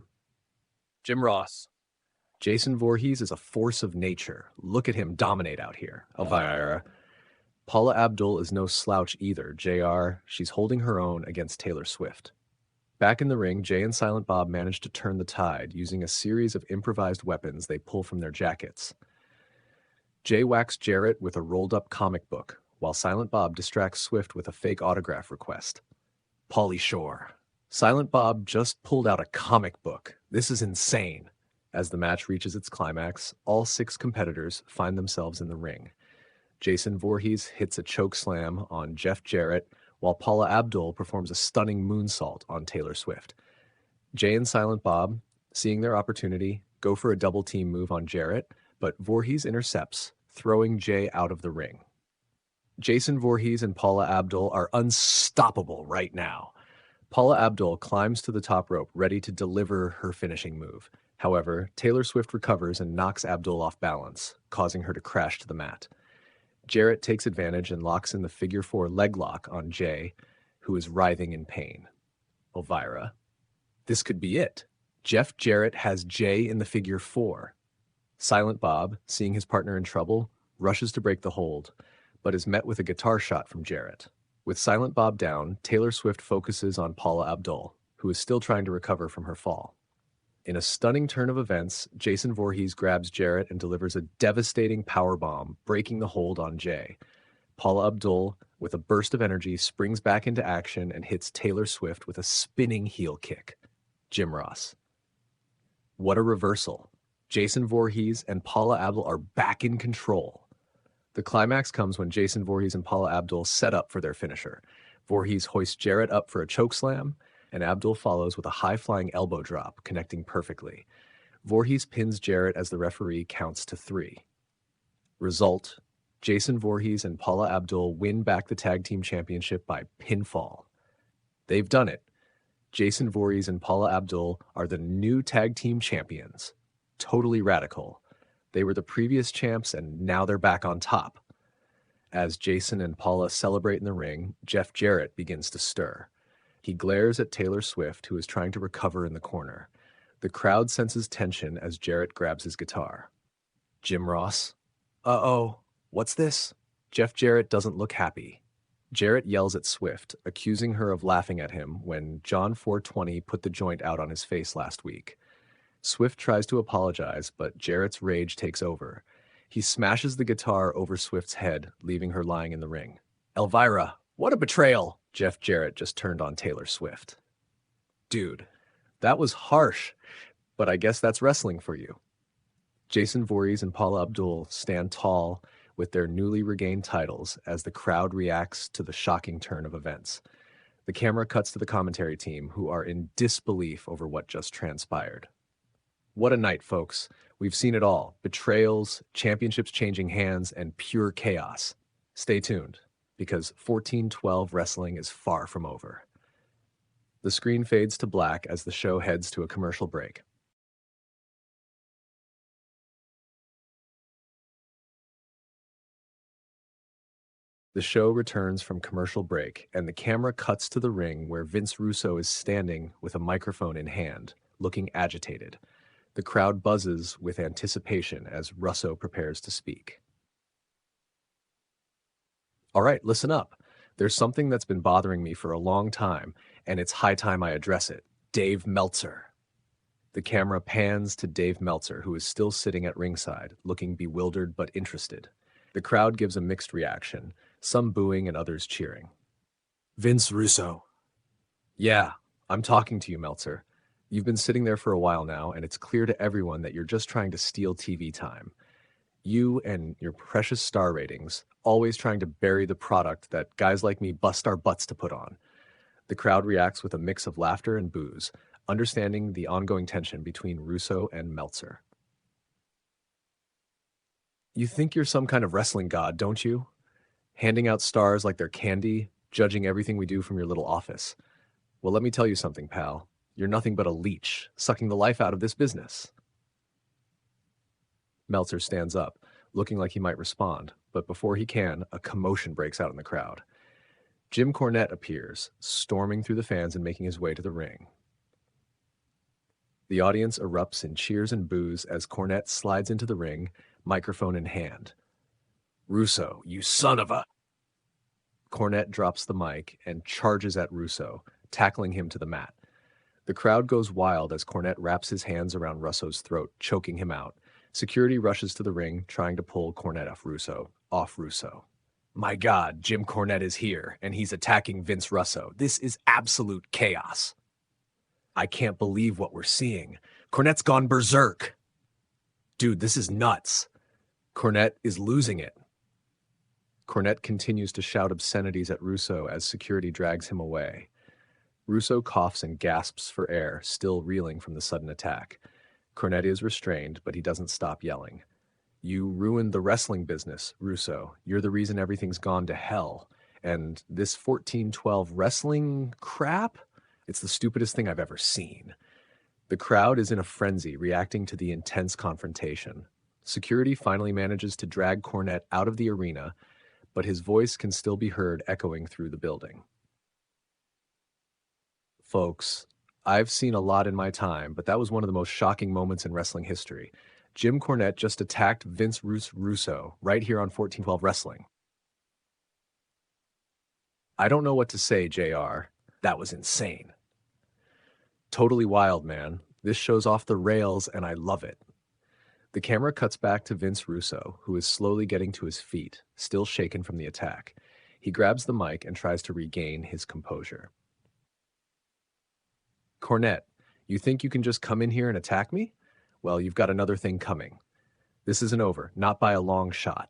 Jim Ross. Jason Voorhees is a force of nature. Look at him dominate out here. Elvira. Paula Abdul is no slouch either. JR, she's holding her own against Taylor Swift. Back in the ring, Jay and Silent Bob manage to turn the tide using a series of improvised weapons they pull from their jackets. Jay whacks Jarrett with a rolled-up comic book, while Silent Bob distracts Swift with a fake autograph request. Pauly Shore. Silent Bob just pulled out a comic book. This is insane. As the match reaches its climax, all 6 competitors find themselves in the ring. Jason Voorhees hits a choke slam on Jeff Jarrett, while Paula Abdul performs a stunning moonsault on Taylor Swift. Jay and Silent Bob, seeing their opportunity, go for a double team move on Jarrett, but Voorhees intercepts, throwing Jay out of the ring. Jason Voorhees and Paula Abdul are unstoppable right now. Paula Abdul climbs to the top rope, ready to deliver her finishing move. However, Taylor Swift recovers and knocks Abdul off balance, causing her to crash to the mat. Jarrett takes advantage and locks in the figure 4 leg lock on Jay, who is writhing in pain. Elvira. This could be it. Jeff Jarrett has Jay in the figure 4. Silent Bob, seeing his partner in trouble, rushes to break the hold, but is met with a guitar shot from Jarrett. With Silent Bob down, Taylor Swift focuses on Paula Abdul, who is still trying to recover from her fall. In a stunning turn of events, Jason Voorhees grabs Jarrett and delivers a devastating powerbomb, breaking the hold on Jay. Paula Abdul, with a burst of energy, springs back into action and hits Taylor Swift with a spinning heel kick. Jim Ross. What a reversal. Jason Voorhees and Paula Abdul are back in control. The climax comes when Jason Voorhees and Paula Abdul set up for their finisher. Voorhees hoists Jarrett up for a chokeslam, and Abdul follows with a high-flying elbow drop, connecting perfectly. Voorhees pins Jarrett as the referee counts to 3. Result: Jason Voorhees and Paula Abdul win back the tag team championship by pinfall. They've done it. Jason Voorhees and Paula Abdul are the new tag team champions. Totally radical. They were the previous champs and now they're back on top. As Jason and Paula celebrate in the ring, Jeff Jarrett begins to stir. He glares at Taylor Swift, who is trying to recover in the corner. The crowd senses tension as Jarrett grabs his guitar. Jim Ross. Uh-oh, what's this? Jeff Jarrett doesn't look happy. Jarrett yells at Swift, accusing her of laughing at him when John 420 put the joint out on his face last week. Swift tries to apologize, but Jarrett's rage takes over. He smashes the guitar over Swift's head, leaving her lying in the ring. Elvira, what a betrayal! Jeff Jarrett just turned on Taylor Swift. Dude, that was harsh, but I guess that's wrestling for you. Jason Voorhees and Paula Abdul stand tall with their newly regained titles as the crowd reacts to the shocking turn of events. The camera cuts to the commentary team, who are in disbelief over what just transpired. What a night, folks. We've seen it all. Betrayals, championships changing hands, and pure chaos. Stay tuned, because 1412 wrestling is far from over. The screen fades to black as the show heads to a commercial break. The show returns from commercial break, and the camera cuts to the ring where Vince Russo is standing with a microphone in hand, looking agitated. The crowd buzzes with anticipation as Russo prepares to speak. All right, listen up. There's something that's been bothering me for a long time, and it's high time I address it. Dave Meltzer. The camera pans to Dave Meltzer, who is still sitting at ringside, looking bewildered but interested. The crowd gives a mixed reaction, some booing and others cheering. Vince Russo. Yeah, I'm talking to you, Meltzer. You've been sitting there for a while now, and it's clear to everyone that you're just trying to steal TV time. You and your precious star ratings, always trying to bury the product that guys like me bust our butts to put on. The crowd reacts with a mix of laughter and boos, understanding the ongoing tension between Russo and Meltzer. You think you're some kind of wrestling god, don't you? Handing out stars like they're candy, judging everything we do from your little office. Well, let me tell you something, pal. You're nothing but a leech, sucking the life out of this business. Meltzer stands up, looking like he might respond, but before he can, a commotion breaks out in the crowd. Jim Cornette appears, storming through the fans and making his way to the ring. The audience erupts in cheers and boos as Cornette slides into the ring, microphone in hand. Russo, you son of a... Cornette drops the mic and charges at Russo, tackling him to the mat. The crowd goes wild as Cornette wraps his hands around Russo's throat, choking him out. Security rushes to the ring, trying to pull Cornette off Russo. My God, Jim Cornette is here, and he's attacking Vince Russo. This is absolute chaos. I can't believe what we're seeing. Cornette's gone berserk. Dude, this is nuts. Cornette is losing it. Cornette continues to shout obscenities at Russo as security drags him away. Russo coughs and gasps for air, still reeling from the sudden attack. Cornette is restrained, but he doesn't stop yelling. You ruined the wrestling business, Russo. You're the reason everything's gone to hell. And this 1412 wrestling crap? It's the stupidest thing I've ever seen. The crowd is in a frenzy, reacting to the intense confrontation. Security finally manages to drag Cornette out of the arena, but his voice can still be heard echoing through the building. Folks, I've seen a lot in my time, but that was one of the most shocking moments in wrestling history. Jim Cornette just attacked Vince Russo right here on 1412 Wrestling. I don't know what to say, JR. That was insane. Totally wild, man. This show's off the rails and I love it. The camera cuts back to Vince Russo, who is slowly getting to his feet, still shaken from the attack. He grabs the mic and tries to regain his composure. Cornette, you think you can just come in here and attack me? Well, you've got another thing coming. This isn't over, not by a long shot.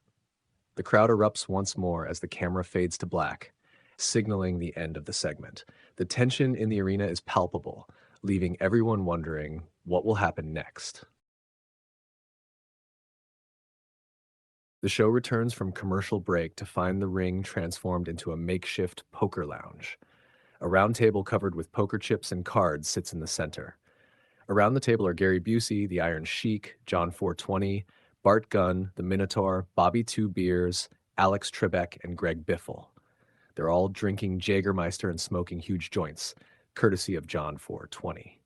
The crowd erupts once more as the camera fades to black, signaling the end of the segment. The tension in the arena is palpable, leaving everyone wondering what will happen next. The show returns from commercial break to find the ring transformed into a makeshift poker lounge. A round table covered with poker chips and cards sits in the center. Around the table are Gary Busey, the Iron Sheik, John 420, Bart Gunn, the Minotaur, Bobby Two Beers, Alex Trebek, and Greg Biffle. They're all drinking Jägermeister and smoking huge joints, courtesy of John 420.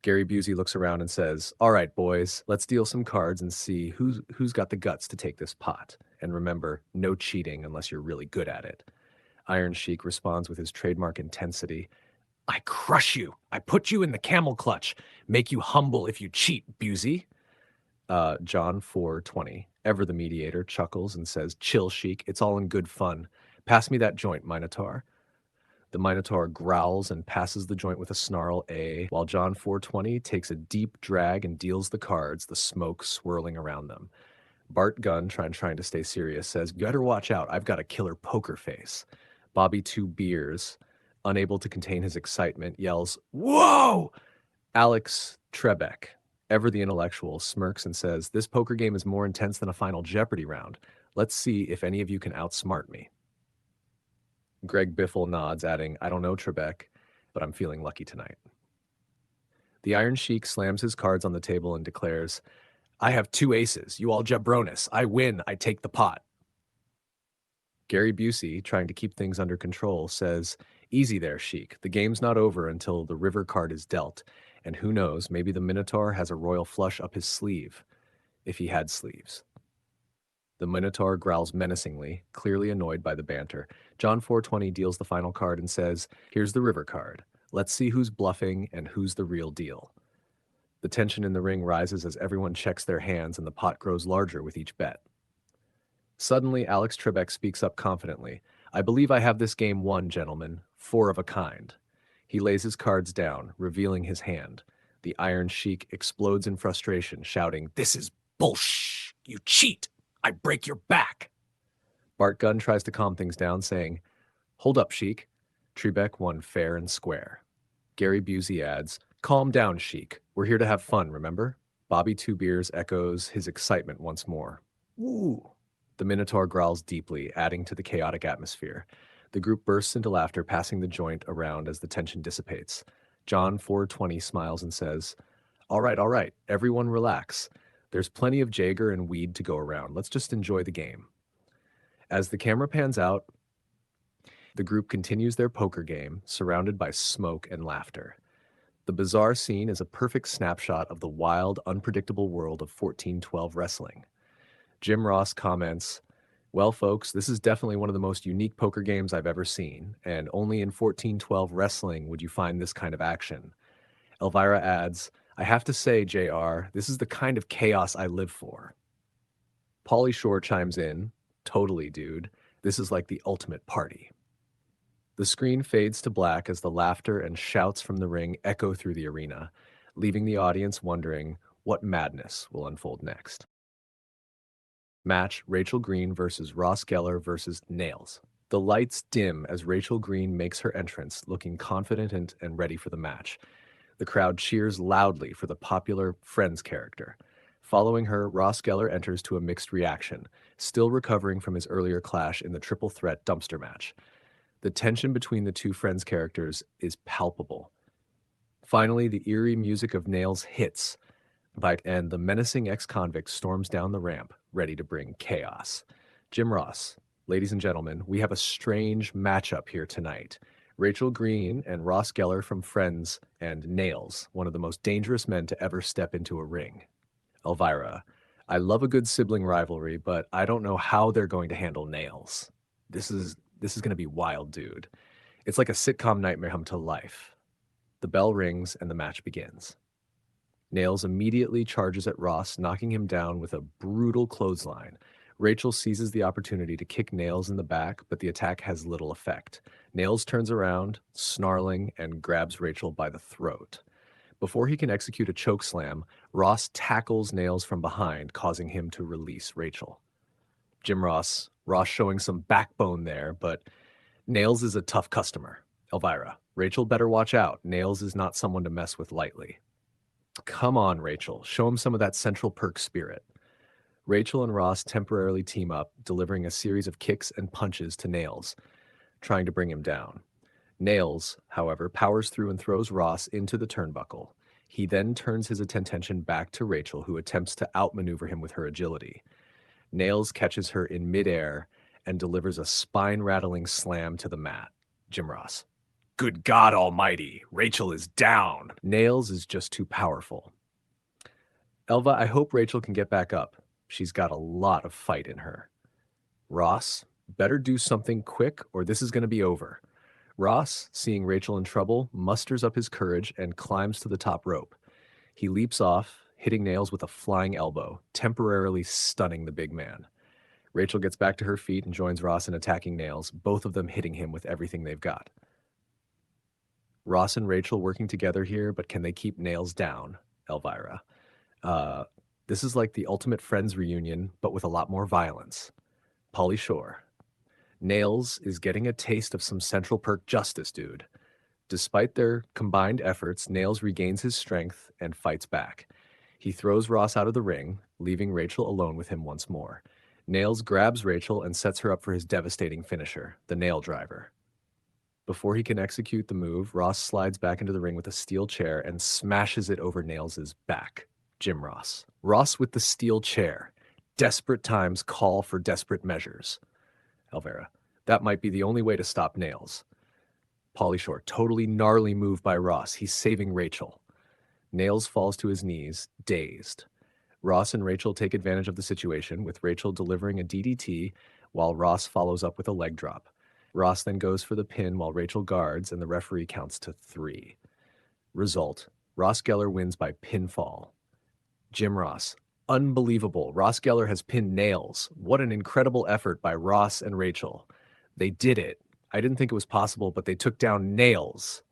Gary Busey looks around and says, "All right, boys, let's deal some cards and see who's got the guts to take this pot. And remember, no cheating unless you're really good at it." Iron Sheik responds with his trademark intensity. "I crush you. I put you in the camel clutch. Make you humble if you cheat, Busey." John 420, ever the mediator, chuckles and says, "Chill, Sheik. It's all in good fun. Pass me that joint, Minotaur." The Minotaur growls and passes the joint with a snarl A, while John 420 takes a deep drag and deals the cards, the smoke swirling around them. Bart Gunn, trying to stay serious, says, "You better watch out. I've got a killer poker face." Bobby Two Beers, unable to contain his excitement, yells, "Whoa!" Alex Trebek, ever the intellectual, smirks and says, "This poker game is more intense than a Final Jeopardy round. Let's see if any of you can outsmart me." Greg Biffle nods, adding, "I don't know, Trebek, but I'm feeling lucky tonight." The Iron Sheik slams his cards on the table and declares, "I have 2 aces. You all jabronis. I win. I take the pot." Gary Busey, trying to keep things under control, says, "Easy there, Sheik. The game's not over until the river card is dealt. And who knows, maybe the Minotaur has a royal flush up his sleeve, if he had sleeves." The Minotaur growls menacingly, clearly annoyed by the banter. John 420 deals the final card and says, "Here's the river card. Let's see who's bluffing and who's the real deal." The tension in the ring rises as everyone checks their hands and the pot grows larger with each bet. Suddenly, Alex Trebek speaks up confidently. "I believe I have this game won, gentlemen. 4 of a kind." He lays his cards down, revealing his hand. The Iron Sheik explodes in frustration, shouting, "This is bullsh! You cheat! I break your back!" Bart Gunn tries to calm things down, saying, "Hold up, Sheik. Trebek won fair and square." Gary Busey adds, "Calm down, Sheik. We're here to have fun, remember?" Bobby Two Beers echoes his excitement once more. "Woo!" The Minotaur growls deeply, adding to the chaotic atmosphere. The group bursts into laughter, passing the joint around as the tension dissipates. John 420 smiles and says, all right, everyone relax. There's plenty of Jaeger and weed to go around. Let's just enjoy the game." As the camera pans out, the group continues their poker game, surrounded by smoke and laughter. The bizarre scene is a perfect snapshot of the wild, unpredictable world of 1412 wrestling. Jim Ross comments, "Well, folks, this is definitely one of the most unique poker games I've ever seen, and only in 1412 wrestling would you find this kind of action." Elvira adds, "I have to say, JR, this is the kind of chaos I live for." Pauly Shore chimes in, "Totally, dude. This is like the ultimate party." The screen fades to black as the laughter and shouts from the ring echo through the arena, leaving the audience wondering what madness will unfold next. Match: Rachel Green versus Ross Geller versus Nails. The lights dim as Rachel Green makes her entrance, looking confident and ready for the match. The crowd cheers loudly for the popular Friends character. Following her, Ross Geller enters to a mixed reaction, still recovering from his earlier clash in the triple threat dumpster match. The tension between the two Friends characters is palpable. Finally, the eerie music of Nails hits, and the menacing ex-convict storms down the ramp, ready to bring chaos. Jim Ross, ladies and gentlemen, we have a strange matchup here tonight. Rachel Green and Ross Geller from Friends, and Nails, one of the most dangerous men to ever step into a ring. Elvira, I love a good sibling rivalry, but I don't know how they're going to handle Nails. This is going to be wild, dude. It's like a sitcom nightmare come to life. The bell rings and the match begins. Nails immediately charges at Ross, knocking him down with a brutal clothesline. Rachel seizes the opportunity to kick Nails in the back, but the attack has little effect. Nails turns around, snarling, and grabs Rachel by the throat. Before he can execute a chokeslam, Ross tackles Nails from behind, causing him to release Rachel. Ross showing some backbone there, but Nails is a tough customer. Elvira, Rachel better watch out. Nails is not someone to mess with lightly. Come on, Rachel. Show him some of that Central Perk spirit. Rachel and Ross temporarily team up, delivering a series of kicks and punches to Nails, trying to bring him down. Nails, however, powers through and throws Ross into the turnbuckle. He then turns his attention back to Rachel, who attempts to outmaneuver him with her agility. Nails catches her in midair and delivers a spine-rattling slam to the mat. Ross. Good God almighty, Rachel is down. Nails is just too powerful. Elva, I hope Rachel can get back up. She's got a lot of fight in her. Ross, better do something quick or this is going to be over. Ross, seeing Rachel in trouble, musters up his courage and climbs to the top rope. He leaps off, hitting Nails with a flying elbow, temporarily stunning the big man. Rachel gets back to her feet and joins Ross in attacking Nails, both of them hitting him with everything they've got. Ross and Rachel working together here, but can they keep Nails down? Elvira. This is like the Ultimate Friends reunion, but with a lot more violence. Pauly Shore. Nails is getting a taste of some Central Perk justice, dude. Despite their combined efforts, Nails regains his strength and fights back. He throws Ross out of the ring, leaving Rachel alone with him once more. Nails grabs Rachel and sets her up for his devastating finisher, the nail driver. Before he can execute the move, Ross slides back into the ring with a steel chair and smashes it over Nails' back. Ross. Ross with the steel chair. Desperate times call for desperate measures. Elvira. That might be the only way to stop Nails. Pauly Shore. Totally gnarly move by Ross. He's saving Rachel. Nails falls to his knees, dazed. Ross and Rachel take advantage of the situation, with Rachel delivering a DDT while Ross follows up with a leg drop. Ross then goes for the pin while Rachel guards, and the referee counts to 3. Result: Ross Geller wins by pinfall. Ross. Unbelievable. Ross Geller has pinned Nails. What an incredible effort by Ross and Rachel. They did it. I didn't think it was possible, but they took down Nails.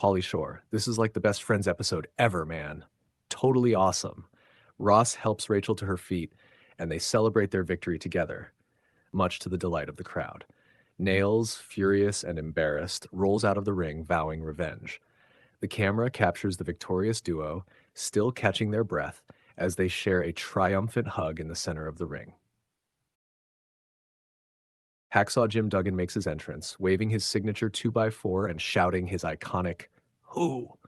Pauly Shore. This is like the Best Friends episode ever, man. Totally awesome. Ross helps Rachel to her feet, and they celebrate their victory together, much to the delight of the crowd. Nails, furious and embarrassed, rolls out of the ring, vowing revenge. The camera captures the victorious duo, still catching their breath, as they share a triumphant hug in the center of the ring. Hacksaw Jim Duggan makes his entrance, waving his signature 2x4 and shouting his iconic, "Who?"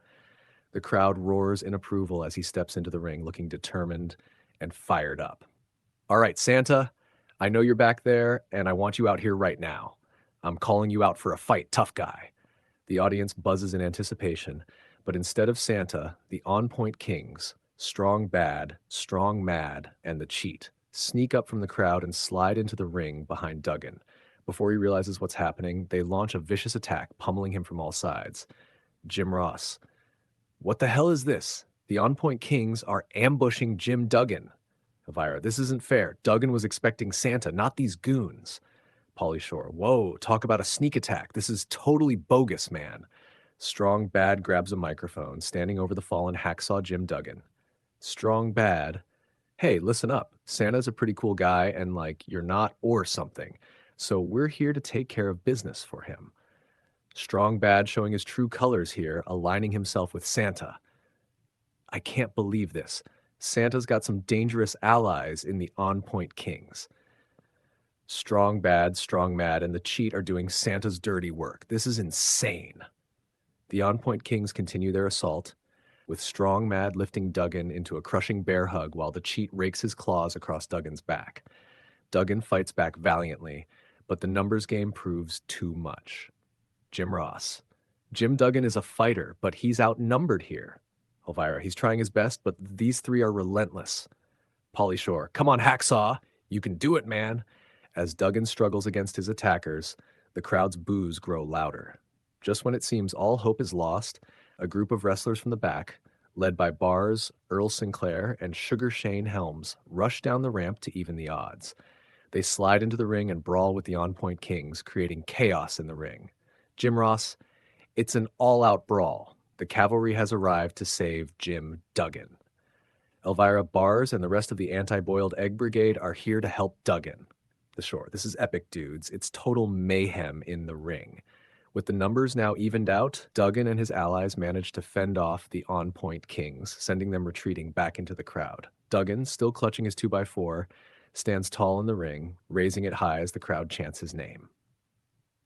The crowd roars in approval as he steps into the ring, looking determined and fired up. All right, Santa, I know you're back there, and I want you out here right now. I'm calling you out for a fight, tough guy. The audience buzzes in anticipation, but instead of Santa, the On Point Kings, Strong Bad, Strong Mad, and the Cheat, sneak up from the crowd and slide into the ring behind Duggan. Before he realizes what's happening, they launch a vicious attack, pummeling him from all sides. Ross. What the hell is this? The On Point Kings are ambushing Jim Duggan. Elvira. This isn't fair. Duggan was expecting Santa, not these goons. Pauly Shore. Whoa, talk about a sneak attack. This is totally bogus, man. Strong Bad grabs a microphone, standing over the fallen hacksaw Jim Duggan. Strong Bad. Hey, listen up. Santa's a pretty cool guy, and you're not or something. So we're here to take care of business for him. Strong Bad showing his true colors here, aligning himself with Santa. I can't believe this. Santa's got some dangerous allies in the On Point Kings. Strong Bad, Strong Mad, and the Cheat are doing Santa's dirty work. This is insane. The On Point Kings continue their assault, with Strong Mad lifting Duggan into a crushing bear hug while the Cheat rakes his claws across Duggan's back. Duggan fights back valiantly, but the numbers game proves too much. Ross. Jim Duggan is a fighter, but he's outnumbered here. Elvira. He's trying his best, but these 3 are relentless. Pauly Shore. Come on, Hacksaw. You can do it, man. As Duggan struggles against his attackers, the crowd's boos grow louder. Just when it seems all hope is lost, A group of wrestlers from the back, led by Bars, Earl Sinclair, and Sugar Shane Helms, rush down the ramp to even the odds. They slide into the ring and brawl with the On Point Kings, creating chaos in the ring. Jim Ross, it's an all-out brawl. The cavalry has arrived to save Jim Duggan. Elvira, Bars, and the rest of the Anti-Boiled Egg Brigade are here to help Duggan. The Shore. This is epic, dudes. It's total mayhem in the ring. With the numbers now evened out, Duggan and his allies manage to fend off the On Point Kings, sending them retreating back into the crowd. Duggan, still clutching his 2x4, stands tall in the ring, raising it high as the crowd chants his name.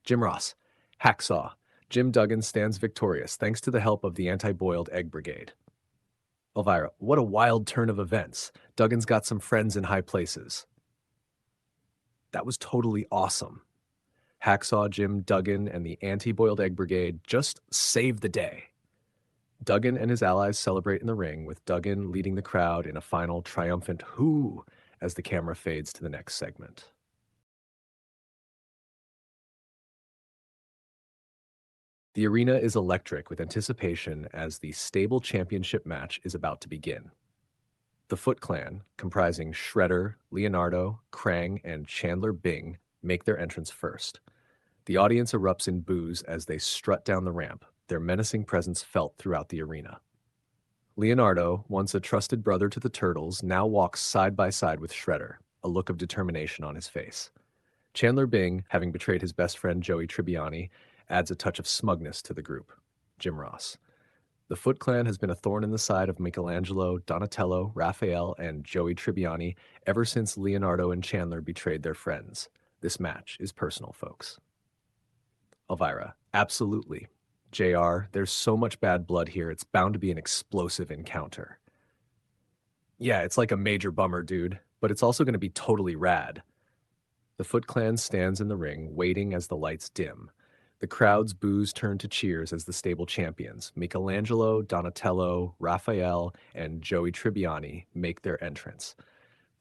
Jim Ross, Hacksaw. Jim Duggan stands victorious thanks to the help of the Anti-Boiled Egg Brigade. Elvira, what a wild turn of events. Duggan's got some friends in high places. That was totally awesome. Hacksaw, Jim, Duggan, and the Anti-Boiled Egg Brigade just saved the day. Duggan and his allies celebrate in the ring, with Duggan leading the crowd in a final triumphant "hoo" as the camera fades to the next segment. The arena is electric with anticipation as the Stable Championship match is about to begin. The Foot Clan, comprising Shredder, Leonardo, Krang, and Chandler Bing, make their entrance first. The audience erupts in boos as they strut down the ramp, their menacing presence felt throughout the arena. Leonardo, once a trusted brother to the Turtles, now walks side by side with Shredder, a look of determination on his face. Chandler Bing, having betrayed his best friend Joey Tribbiani, adds a touch of smugness to the group. Jim Ross. The Foot Clan has been a thorn in the side of Michelangelo, Donatello, Raphael, and Joey Tribbiani ever since Leonardo and Chandler betrayed their friends. This match is personal, folks. Elvira, absolutely. JR, there's so much bad blood here, it's bound to be an explosive encounter. Yeah, it's like a major bummer, dude, but it's also going to be totally rad. The Foot Clan stands in the ring, waiting as the lights dim. The crowd's boos turn to cheers as the stable champions, Michelangelo, Donatello, Raphael, and Joey Tribbiani, make their entrance.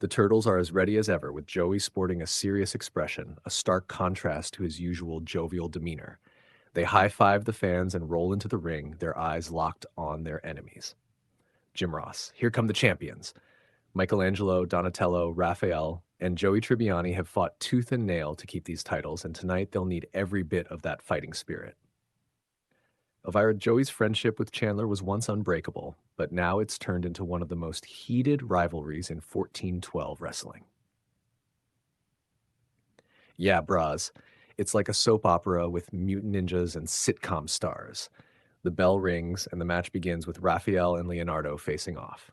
The Turtles are as ready as ever, with Joey sporting a serious expression, a stark contrast to his usual jovial demeanor. They high-five the fans and roll into the ring, their eyes locked on their enemies. Jim Ross, here come the champions. Michelangelo, Donatello, Raphael, and Joey Tribbiani have fought tooth and nail to keep these titles, and tonight they'll need every bit of that fighting spirit. Elvira, Joey's friendship with Chandler was once unbreakable, but now it's turned into one of the most heated rivalries in 1412 wrestling. Yeah, bras. It's like a soap opera with mutant ninjas and sitcom stars. The bell rings, and the match begins with Raphael and Leonardo facing off.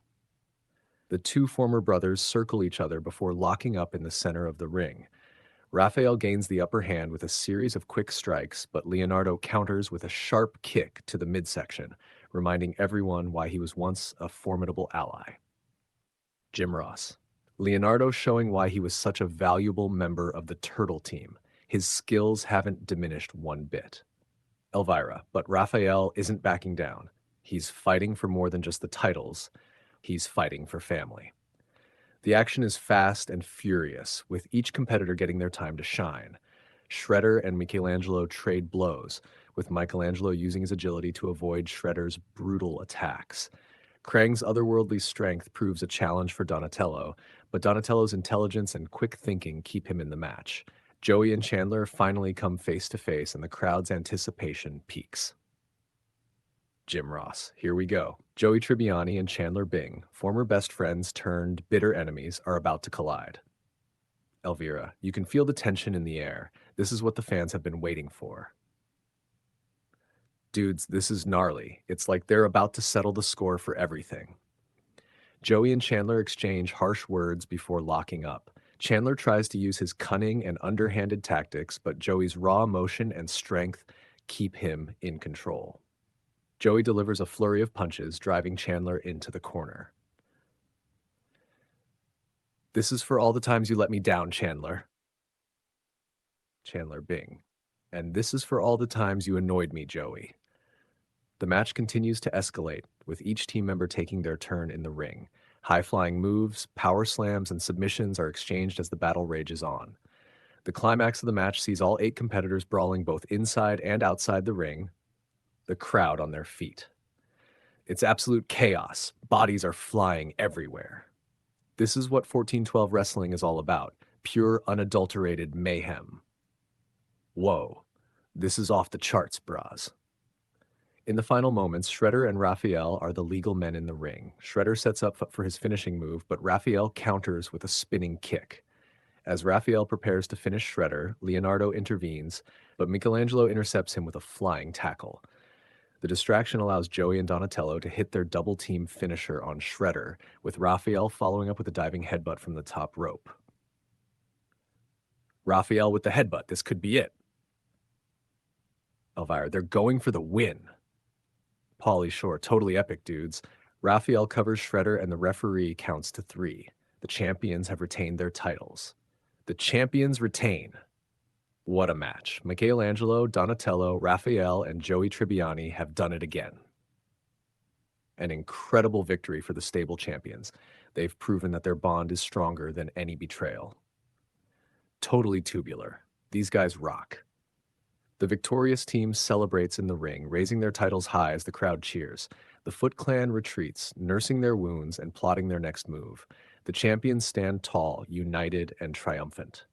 The two former brothers circle each other before locking up in the center of the ring. Raphael gains the upper hand with a series of quick strikes, but Leonardo counters with a sharp kick to the midsection, reminding everyone why he was once a formidable ally. Jim Ross. Leonardo showing why he was such a valuable member of the Turtle team. His skills haven't diminished one bit. Elvira, but Raphael isn't backing down. He's fighting for more than just the titles. He's fighting for family. The action is fast and furious, with each competitor getting their time to shine. Shredder and Michelangelo trade blows, with Michelangelo using his agility to avoid Shredder's brutal attacks. Krang's otherworldly strength proves a challenge for Donatello, but Donatello's intelligence and quick thinking keep him in the match. Joey and Chandler finally come face to face, and the crowd's anticipation peaks. Jim Ross, here we go. Joey Tribbiani and Chandler Bing, former best friends turned bitter enemies, are about to collide. Elvira, you can feel the tension in the air. This is what the fans have been waiting for. Dudes, this is gnarly. It's like they're about to settle the score for everything. Joey and Chandler exchange harsh words before locking up. Chandler tries to use his cunning and underhanded tactics, but Joey's raw emotion and strength keep him in control. Joey delivers a flurry of punches, driving Chandler into the corner. This is for all the times you let me down, Chandler. Chandler Bing. And this is for all the times you annoyed me, Joey. The match continues to escalate, with each team member taking their turn in the ring. High-flying moves, power slams, and submissions are exchanged as the battle rages on. The climax of the match sees all 8 competitors brawling both inside and outside the ring, the crowd on their feet. It's absolute chaos. Bodies are flying everywhere. This is what 1412 wrestling is all about. Pure, unadulterated mayhem. Whoa. This is off the charts, bras. In the final moments, Shredder and Raphael are the legal men in the ring. Shredder sets up for his finishing move, but Raphael counters with a spinning kick. As Raphael prepares to finish Shredder, Leonardo intervenes, but Michelangelo intercepts him with a flying tackle. The distraction allows Joey and Donatello to hit their double-team finisher on Shredder, with Raphael following up with a diving headbutt from the top rope. Raphael with the headbutt. This could be it. Elvira, they're going for the win. Pauly Shore, totally epic, dudes. Raphael covers Shredder and the referee counts to 3. The champions have retained their titles. The champions retain. What a match. Michelangelo, Donatello, Raphael, and Joey Tribbiani have done it again. An incredible victory for the stable champions. They've proven that their bond is stronger than any betrayal. Totally tubular. These guys rock. The victorious team celebrates in the ring, raising their titles high as the crowd cheers. The Foot Clan retreats, nursing their wounds and plotting their next move. The champions stand tall, united, and triumphant.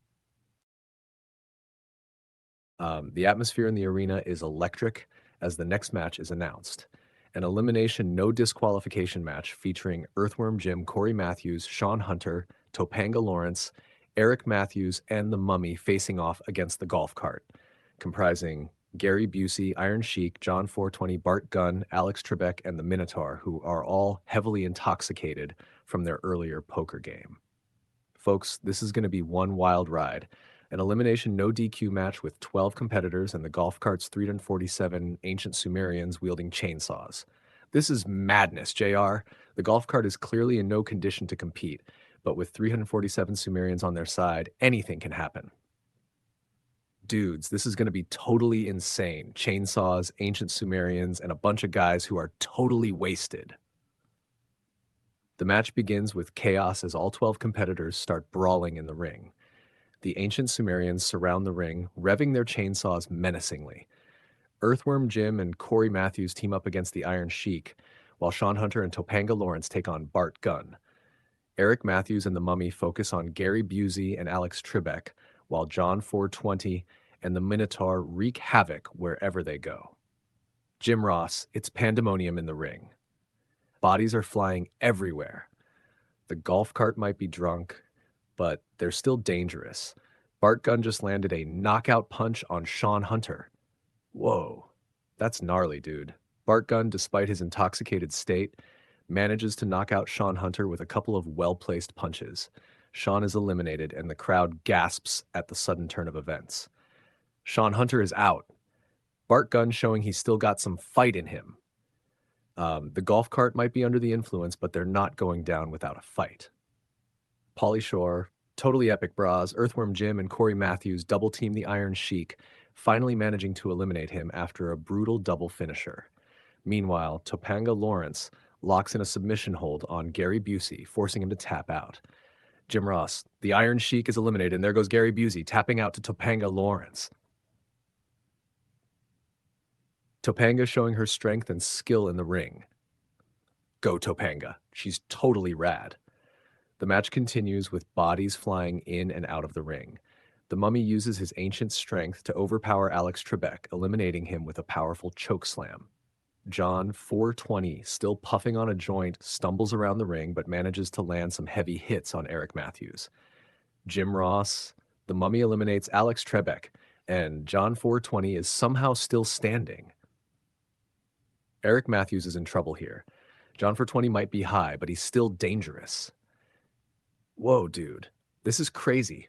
The atmosphere in the arena is electric as the next match is announced. An elimination no disqualification match featuring Earthworm Jim, Corey Matthews, Sean Hunter, Topanga Lawrence, Eric Matthews, and the Mummy facing off against the golf cart, comprising Gary Busey, Iron Sheik, John 420, Bart Gunn, Alex Trebek, and the Minotaur, who are all heavily intoxicated from their earlier poker game. Folks, this is going to be one wild ride. An elimination no DQ match with 12 competitors and the golf cart's 347 ancient Sumerians wielding chainsaws. This is madness, JR. The golf cart is clearly in no condition to compete, but with 347 Sumerians on their side, anything can happen. Dudes, this is going to be totally insane. Chainsaws, ancient Sumerians, and a bunch of guys who are totally wasted. The match begins with chaos as all 12 competitors start brawling in the ring. The ancient Sumerians surround the ring, revving their chainsaws menacingly. Earthworm Jim and Corey Matthews team up against the Iron Sheik, while Sean Hunter and Topanga Lawrence take on Bart Gunn. Eric Matthews and the Mummy focus on Gary Busey and Alex Trebek, while John 420 and the Minotaur wreak havoc wherever they go. Jim Ross, it's pandemonium in the ring. Bodies are flying everywhere. The golf cart might be drunk, but they're still dangerous. Bart Gunn just landed a knockout punch on Sean Hunter. Whoa, that's gnarly, dude. Bart Gunn, despite his intoxicated state, manages to knock out Sean Hunter with a couple of well-placed punches. Sean is eliminated, and the crowd gasps at the sudden turn of events. Sean Hunter is out. Bart Gunn showing he's still got some fight in him. The golf cart might be under the influence, but they're not going down without a fight. Pauly Shore, totally epic bras, Earthworm Jim and Corey Matthews double-team the Iron Sheik, finally managing to eliminate him after a brutal double finisher. Meanwhile, Topanga Lawrence locks in a submission hold on Gary Busey, forcing him to tap out. Jim Ross, the Iron Sheik is eliminated, and there goes Gary Busey, tapping out to Topanga Lawrence. Topanga showing her strength and skill in the ring. Go Topanga, she's totally rad. The match continues with bodies flying in and out of the ring. The Mummy uses his ancient strength to overpower Alex Trebek, eliminating him with a powerful chokeslam. John 420, still puffing on a joint, stumbles around the ring but manages to land some heavy hits on Eric Matthews. Jim Ross, the Mummy eliminates Alex Trebek, and John 420 is somehow still standing. Eric Matthews is in trouble here. John 420 might be high, but he's still dangerous. Whoa, dude, this is crazy.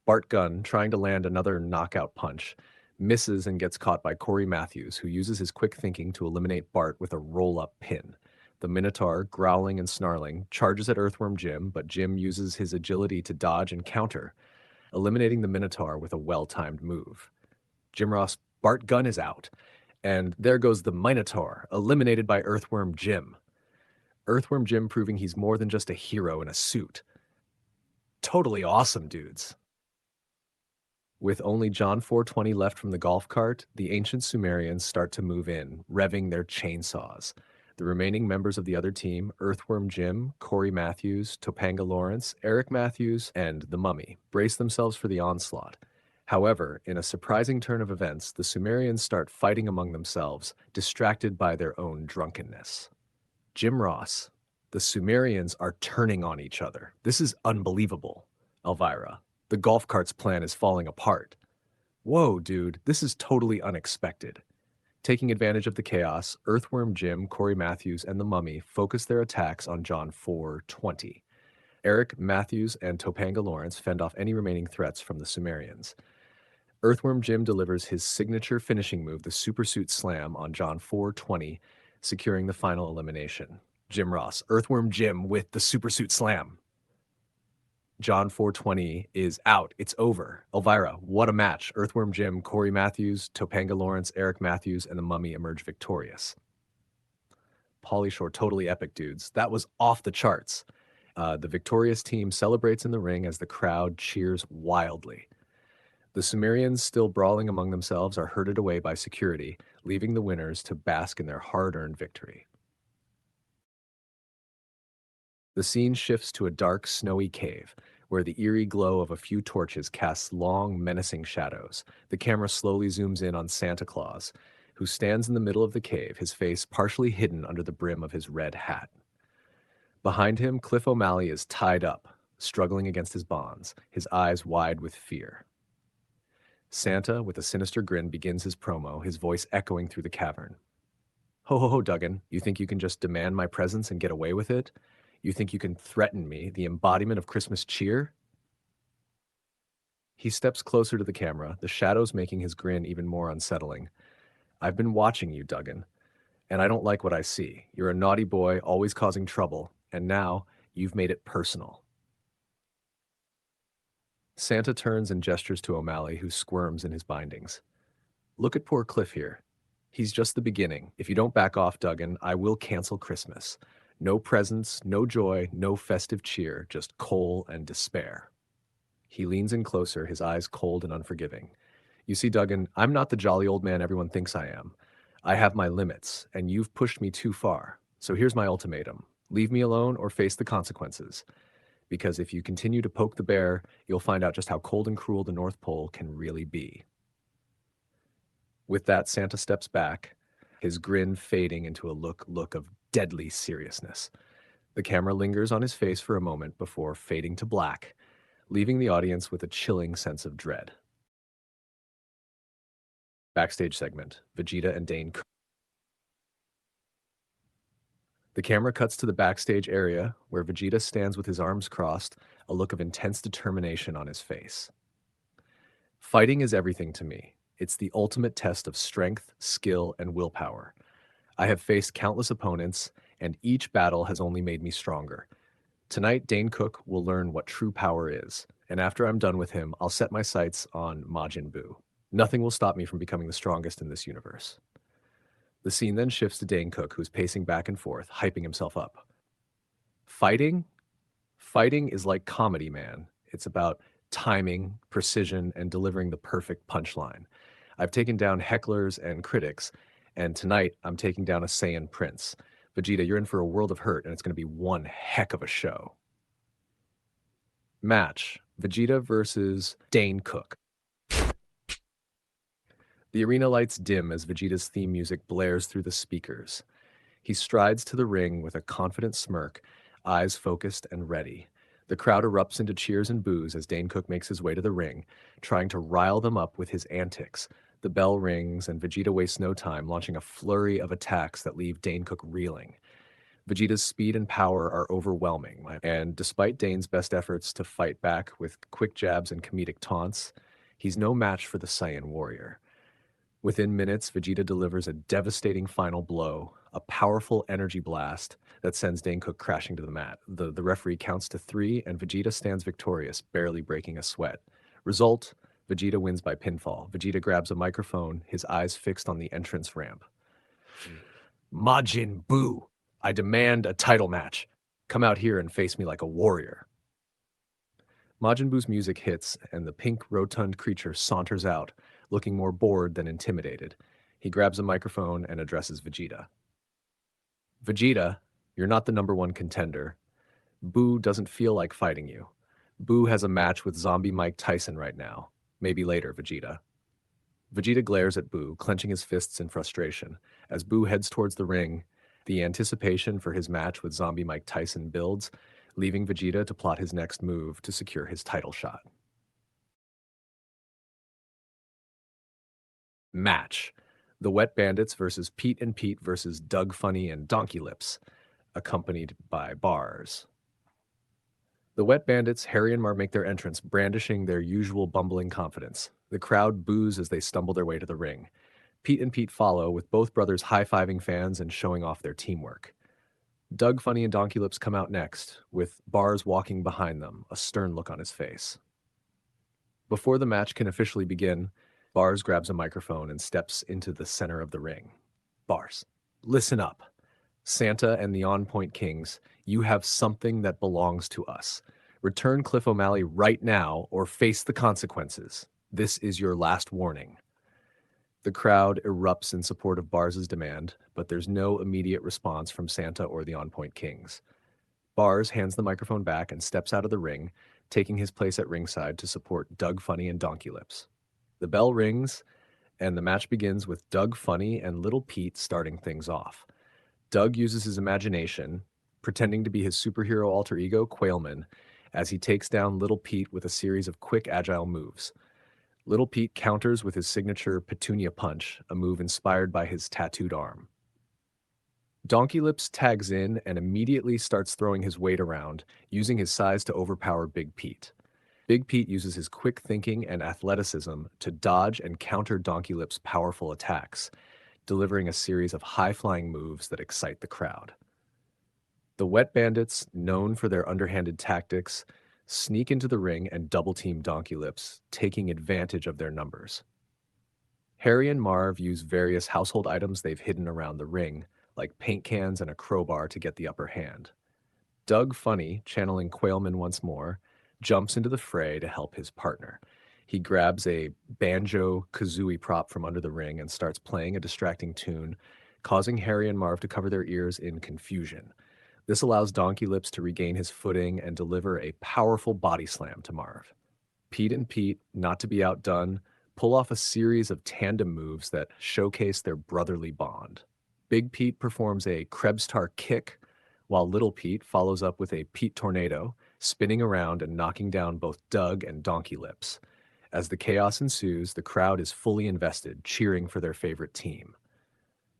Bart Gunn, trying to land another knockout punch, misses and gets caught by Corey Matthews, who uses his quick thinking to eliminate Bart with a roll-up pin. The Minotaur, growling and snarling, charges at Earthworm Jim, but Jim uses his agility to dodge and counter, eliminating the Minotaur with a well-timed move. Jim Ross, Bart Gunn is out, and there goes the Minotaur, eliminated by Earthworm Jim. Earthworm Jim proving he's more than just a hero in a suit. Totally awesome, dudes. With only John 420 left from the golf cart, the ancient Sumerians start to move in, revving their chainsaws. The The remaining members of the other team, Earthworm Jim, Corey Matthews, Topanga Lawrence, Eric Matthews, and the Mummy, brace themselves for the onslaught. However, in a surprising turn of events, the Sumerians start fighting among themselves, distracted by their own drunkenness. Jim Ross, the Sumerians are turning on each other. This is unbelievable. Elvira, the golf cart's plan is falling apart. Whoa, dude, this is totally unexpected. Taking advantage of the chaos, Earthworm Jim, Corey Matthews, and the Mummy focus their attacks on John 4:20. Eric Matthews and Topanga Lawrence fend off any remaining threats from the Sumerians. Earthworm Jim delivers his signature finishing move, the Supersuit Slam, on John 4:20, securing the final elimination. Jim Ross, Earthworm Jim with the Supersuit Slam. John 4:20 is out. It's over. Elvira, what a match. Earthworm Jim, Corey Matthews, Topanga Lawrence, Eric Matthews, and the Mummy emerge victorious. Pauly Shore, totally epic, dudes. That was off the charts. The victorious team celebrates in the ring as the crowd cheers wildly. The Sumerians, still brawling among themselves, are herded away by security, leaving the winners to bask in their hard-earned victory. The scene shifts to a dark, snowy cave, where the eerie glow of a few torches casts long, menacing shadows. The camera slowly zooms in on Santa Claus, who stands in the middle of the cave, his face partially hidden under the brim of his red hat. Behind him, Cliff O'Malley is tied up, struggling against his bonds, his eyes wide with fear. Santa, with a sinister grin, begins his promo, his voice echoing through the cavern. Ho ho ho, Duggan, you think you can just demand my presence and get away with it? You think you can threaten me, the embodiment of Christmas cheer? He steps closer to the camera, the shadows making his grin even more unsettling. I've been watching you, Duggan, and I don't like what I see. You're a naughty boy, always causing trouble, and now you've made it personal. Santa turns and gestures to O'Malley, who squirms in his bindings. Look at poor Cliff here. He's just the beginning. If you don't back off, Duggan, I will cancel Christmas. No presents, no joy, no festive cheer, just coal and despair. He leans in closer, his eyes cold and unforgiving. You see, Duggan, I'm not the jolly old man everyone thinks I am. I have my limits, and you've pushed me too far. So here's my ultimatum. Leave me alone or face the consequences. Because if you continue to poke the bear, you'll find out just how cold and cruel the North Pole can really be. With that, Santa steps back, his grin fading into a look of deadly seriousness. The camera lingers on his face for a moment before fading to black, leaving the audience with a chilling sense of dread. Backstage segment, Vegeta and Dane. The camera cuts to the backstage area where Vegeta stands with his arms crossed, a look of intense determination on his face. Fighting is everything to me. It's the ultimate test of strength, skill, and willpower. I have faced countless opponents, and each battle has only made me stronger. Tonight, Dane Cook will learn what true power is, and after I'm done with him, I'll set my sights on Majin Buu. Nothing will stop me from becoming the strongest in this universe. The scene then shifts to Dane Cook, who's pacing back and forth, hyping himself up. Fighting? Fighting is like comedy, man. It's about timing, precision, and delivering the perfect punchline. I've taken down hecklers and critics, and tonight I'm taking down a Saiyan prince. Vegeta, you're in for a world of hurt, and it's going to be one heck of a show. Match, Vegeta versus Dane Cook. The arena lights dim as Vegeta's theme music blares through the speakers. He strides to the ring with a confident smirk, eyes focused and ready. The crowd erupts into cheers and boos as Dane Cook makes his way to the ring, trying to rile them up with his antics. The bell rings, and Vegeta wastes no time, launching a flurry of attacks that leave Dane Cook reeling. Vegeta's speed and power are overwhelming, and despite Dane's best efforts to fight back with quick jabs and comedic taunts, he's no match for the Saiyan warrior. Within minutes, Vegeta delivers a devastating final blow, a powerful energy blast that sends Dane Cook crashing to the mat. The referee counts to 3, and Vegeta stands victorious, barely breaking a sweat. Result, Vegeta wins by pinfall. Vegeta grabs a microphone, his eyes fixed on the entrance ramp. Majin Buu, I demand a title match. Come out here and face me like a warrior. Majin Buu's music hits, and the pink, rotund creature saunters out, looking more bored than intimidated. He grabs a microphone and addresses Vegeta. Vegeta, you're not the number one contender. Boo doesn't feel like fighting you. Boo has a match with zombie Mike Tyson right now. Maybe later, Vegeta. Vegeta glares at Boo, clenching his fists in frustration. As Boo heads towards the ring, the anticipation for his match with zombie Mike Tyson builds, leaving Vegeta to plot his next move to secure his title shot. Match: The Wet Bandits versus Pete and Pete versus Doug Funny and Donkey Lips, accompanied by bars. The Wet Bandits, Harry and Marv, make their entrance, brandishing their usual bumbling confidence. The crowd boos as they stumble their way to the ring. Pete and Pete follow, with both brothers high-fiving fans and showing off their teamwork. Doug Funny and Donkey Lips come out next, with Bars walking behind them, a stern look on his face. Before the match can officially begin, Bars grabs a microphone and steps into the center of the ring. Bars, listen up. Santa and the On Point Kings, you have something that belongs to us. Return Cliff O'Malley right now or face the consequences. This is your last warning. The crowd erupts in support of Bars' demand, but there's no immediate response from Santa or the On Point Kings. Bars hands the microphone back and steps out of the ring, taking his place at ringside to support Doug Funny and Donkey Lips. The bell rings, and the match begins with Doug Funny and Little Pete starting things off. Doug uses his imagination, pretending to be his superhero alter ego, Quailman, as he takes down Little Pete with a series of quick, agile moves. Little Pete counters with his signature Petunia Punch, a move inspired by his tattooed arm. Donkey Lips tags in and immediately starts throwing his weight around, using his size to overpower Big Pete. Big Pete uses his quick thinking and athleticism to dodge and counter Donkey Lips' powerful attacks, delivering a series of high-flying moves that excite the crowd. The Wet Bandits, known for their underhanded tactics, sneak into the ring and double-team Donkey Lips, taking advantage of their numbers. Harry and Marv use various household items they've hidden around the ring, like paint cans and a crowbar, to get the upper hand. Doug Funny, channeling Quailman once more, jumps into the fray to help his partner. He grabs a banjo-kazooie prop from under the ring and starts playing a distracting tune, causing Harry and Marv to cover their ears in confusion. This allows Donkey Lips to regain his footing and deliver a powerful body slam to Marv. Pete and Pete, not to be outdone, pull off a series of tandem moves that showcase their brotherly bond. Big Pete performs a Krebstar kick, while Little Pete follows up with a Pete Tornado, spinning around and knocking down both Doug and Donkey Lips. As the chaos ensues, the crowd is fully invested, cheering for their favorite team.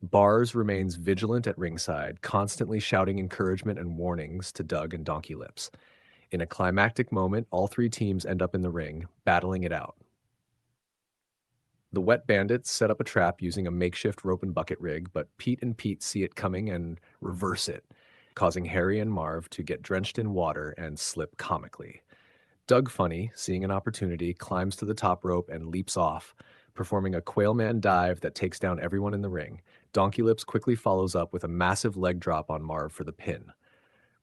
Bars remains vigilant at ringside, constantly shouting encouragement and warnings to Doug and Donkey Lips. In a climactic moment, all three teams end up in the ring, battling it out. The Wet Bandits set up a trap using a makeshift rope and bucket rig, but Pete and Pete see it coming and reverse it, causing Harry and Marv to get drenched in water and slip comically. Doug Funny, seeing an opportunity, climbs to the top rope and leaps off, performing a Quailman dive that takes down everyone in the ring. Donkey Lips quickly follows up with a massive leg drop on Marv for the pin.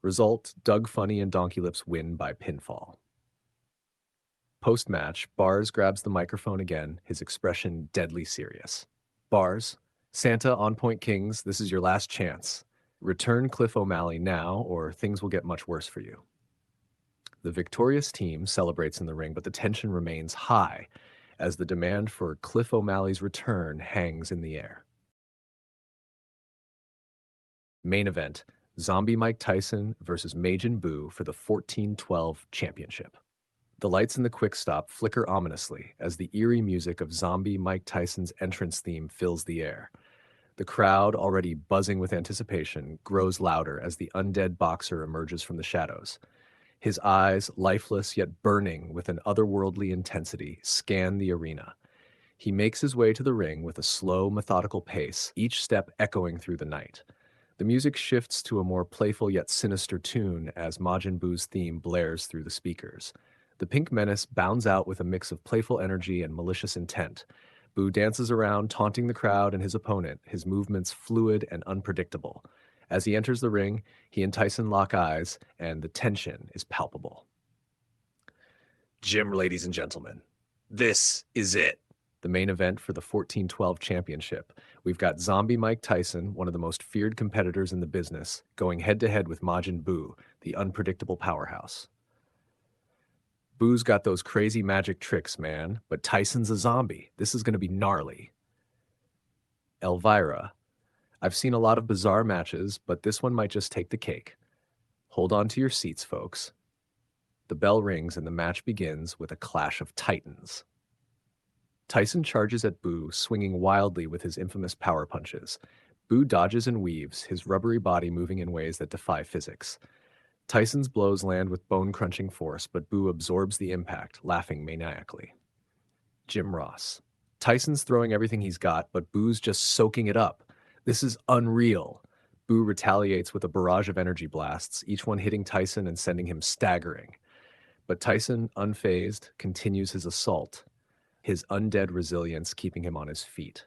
Result, Doug Funny and Donkey Lips win by pinfall. Post-match, Bars grabs the microphone again, his expression deadly serious. Bars, Santa, On Point Kings, this is your last chance. Return Cliff O'Malley now, or things will get much worse for you. The victorious team celebrates in the ring, but the tension remains high as the demand for Cliff O'Malley's return hangs in the air. Main event, Zombie Mike Tyson versus Majin Buu for the 14-12 championship. The lights in the quick stop flicker ominously as the eerie music of Zombie Mike Tyson's entrance theme fills the air. The crowd, already buzzing with anticipation, grows louder as the undead boxer emerges from the shadows. His eyes, lifeless yet burning with an otherworldly intensity, scan the arena. He makes his way to the ring with a slow, methodical pace, each step echoing through the night. The music shifts to a more playful yet sinister tune as Majin Buu's theme blares through the speakers. The Pink Menace bounds out with a mix of playful energy and malicious intent. Buu dances around, taunting the crowd and his opponent, his movements fluid and unpredictable. As he enters the ring, he and Tyson lock eyes, and the tension is palpable. Gym, ladies and gentlemen, this is it. The main event for the 14-12 championship. We've got Zombie Mike Tyson, one of the most feared competitors in the business, going head-to-head with Majin Buu, the unpredictable powerhouse. Buu's got those crazy magic tricks, man, but Tyson's a zombie. This is going to be gnarly. Elvira. I've seen a lot of bizarre matches, but this one might just take the cake. Hold on to your seats, folks. The bell rings and the match begins with a clash of titans. Tyson charges at Buu, swinging wildly with his infamous power punches. Buu dodges and weaves, his rubbery body moving in ways that defy physics. Tyson's blows land with bone-crunching force, but Buu absorbs the impact, laughing maniacally. Jim Ross. Tyson's throwing everything he's got, but Buu's just soaking it up. This is unreal. Buu retaliates with a barrage of energy blasts, each one hitting Tyson and sending him staggering. But Tyson, unfazed, continues his assault, his undead resilience keeping him on his feet.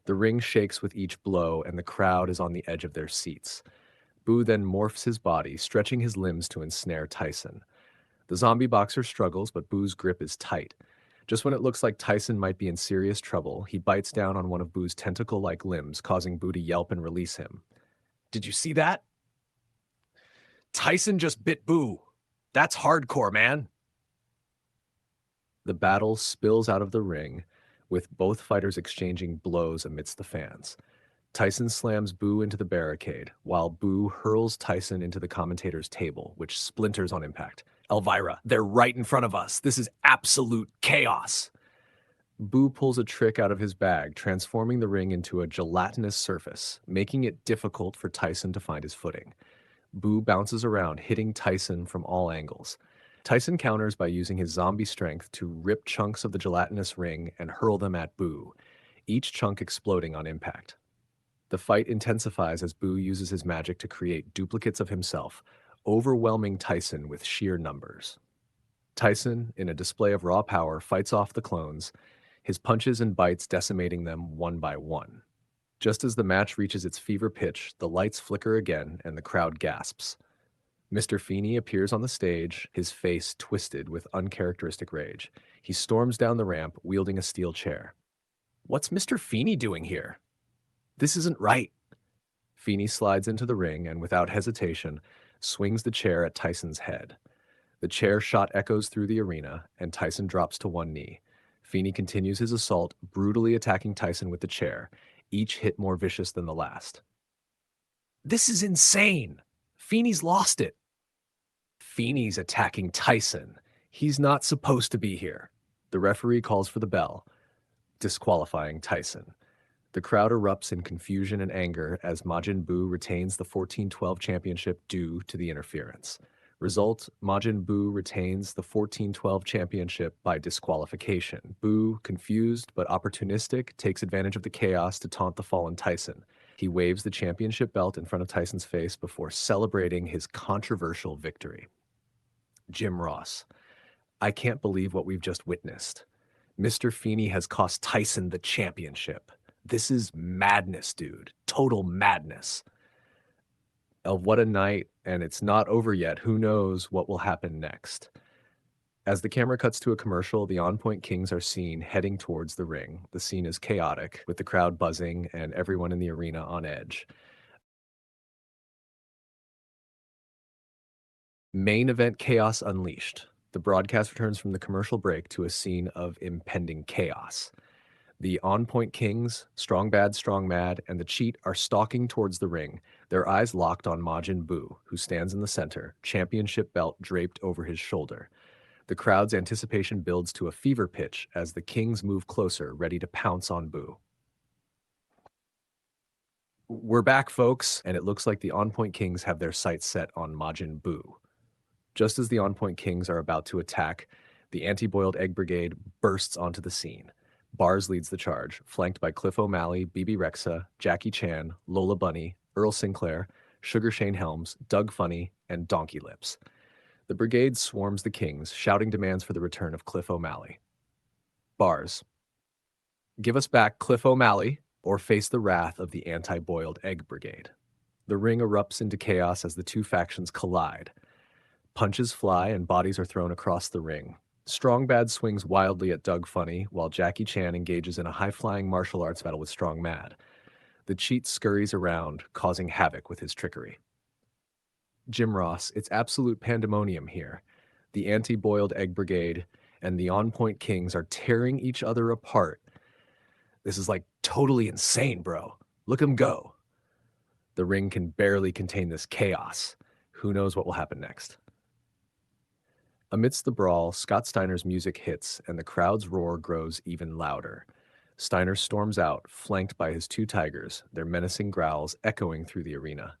The ring shakes with each blow, and the crowd is on the edge of their seats. Buu then morphs his body, stretching his limbs to ensnare Tyson. The zombie boxer struggles, but Buu's grip is tight. Just when it looks like Tyson might be in serious trouble, he bites down on one of Buu's tentacle-like limbs, causing Buu to yelp and release him. Did you see that? Tyson just bit Buu. That's hardcore, man. The battle spills out of the ring, with both fighters exchanging blows amidst the fans. Tyson slams Buu into the barricade, while Buu hurls Tyson into the commentator's table, which splinters on impact. Elvira, they're right in front of us. This is absolute chaos. Buu pulls a trick out of his bag, transforming the ring into a gelatinous surface, making it difficult for Tyson to find his footing. Buu bounces around, hitting Tyson from all angles. Tyson counters by using his zombie strength to rip chunks of the gelatinous ring and hurl them at Buu, each chunk exploding on impact. The fight intensifies as Buu uses his magic to create duplicates of himself, overwhelming Tyson with sheer numbers. Tyson, in a display of raw power, fights off the clones, his punches and bites decimating them one by one. Just as the match reaches its fever pitch, the lights flicker again and the crowd gasps. Mr. Feeney appears on the stage, his face twisted with uncharacteristic rage. He storms down the ramp, wielding a steel chair. What's Mr. Feeney doing here? This isn't right. Feeney slides into the ring and, without hesitation, swings the chair at Tyson's head. The chair shot echoes through the arena, and Tyson drops to one knee. Feeney continues his assault, brutally attacking Tyson with the chair, each hit more vicious than the last. This is insane! Feeney's lost it. Feeney's attacking Tyson. He's not supposed to be here. The referee calls for the bell, disqualifying Tyson. The crowd erupts in confusion and anger as Majin Buu retains the 14-12 championship due to the interference. Result, Majin Buu retains the 14-12 championship by disqualification. Buu, confused but opportunistic, takes advantage of the chaos to taunt the fallen Tyson. He waves the championship belt in front of Tyson's face before celebrating his controversial victory. Jim Ross. I can't believe what we've just witnessed. Mr. Feeney has cost Tyson the championship. This is madness, dude. Total madness. What a night, and it's not over yet. Who knows what will happen next? As the camera cuts to a commercial, the On Point Kings are seen heading towards the ring. The scene is chaotic, with the crowd buzzing and everyone in the arena on edge. Main event chaos unleashed. The broadcast returns from the commercial break to a scene of impending chaos. The On Point Kings, Strong Bad, Strong Mad, and the Cheat are stalking towards the ring, their eyes locked on Majin Buu, who stands in the center, championship belt draped over his shoulder. The crowd's anticipation builds to a fever pitch as the Kings move closer, ready to pounce on Buu. We're back, folks, and it looks like the On Point Kings have their sights set on Majin Buu. Just as the On Point Kings are about to attack, the Anti-Boiled Egg Brigade bursts onto the scene. Bars leads the charge, flanked by Cliff O'Malley, BB Rexa, Jackie Chan, Lola Bunny, Earl Sinclair, Sugar Shane Helms, Doug Funny, and Donkey Lips. The brigade swarms the Kings, shouting demands for the return of Cliff O'Malley. Bars. Give us back Cliff O'Malley, or face the wrath of the Anti-Boiled Egg Brigade. The ring erupts into chaos as the two factions collide. Punches fly and bodies are thrown across the ring. Strong Bad swings wildly at Doug Funny, while Jackie Chan engages in a high-flying martial arts battle with Strong Mad. The cheat scurries around, causing havoc with his trickery. Jim Ross, it's absolute pandemonium here. The anti-boiled egg brigade and the on-point kings are tearing each other apart. This is like totally insane, bro. Look him go. The ring can barely contain this chaos. Who knows what will happen next? Amidst the brawl, Scott Steiner's music hits and the crowd's roar grows even louder. Steiner storms out, flanked by his two tigers, their menacing growls echoing through the arena.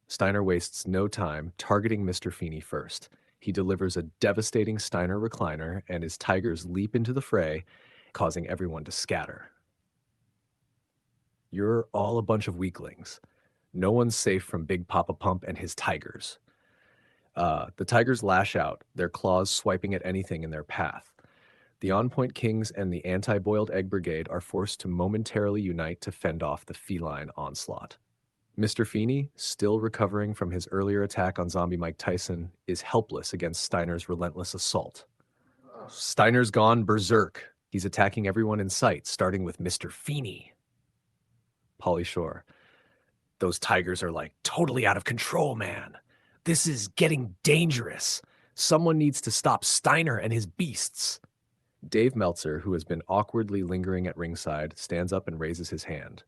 Steiner wastes no time, targeting Mr. Feeney first. He delivers a devastating Steiner recliner, and his tigers leap into the fray, causing everyone to scatter. You're all a bunch of weaklings. No one's safe from Big Papa Pump and his tigers. The tigers lash out, their claws swiping at anything in their path. The on-point kings and the anti-boiled egg brigade are forced to momentarily unite to fend off the feline onslaught. Mr. Feeney, still recovering from his earlier attack on zombie Mike Tyson, is helpless against Steiner's relentless assault. Steiner's gone berserk. He's attacking everyone in sight, starting with Mr. Feeney. Pauly Shore. Those tigers are like totally out of control, man. This is getting dangerous. Someone needs to stop Steiner and his beasts. Dave Meltzer, who has been awkwardly lingering at ringside, stands up and raises his hand.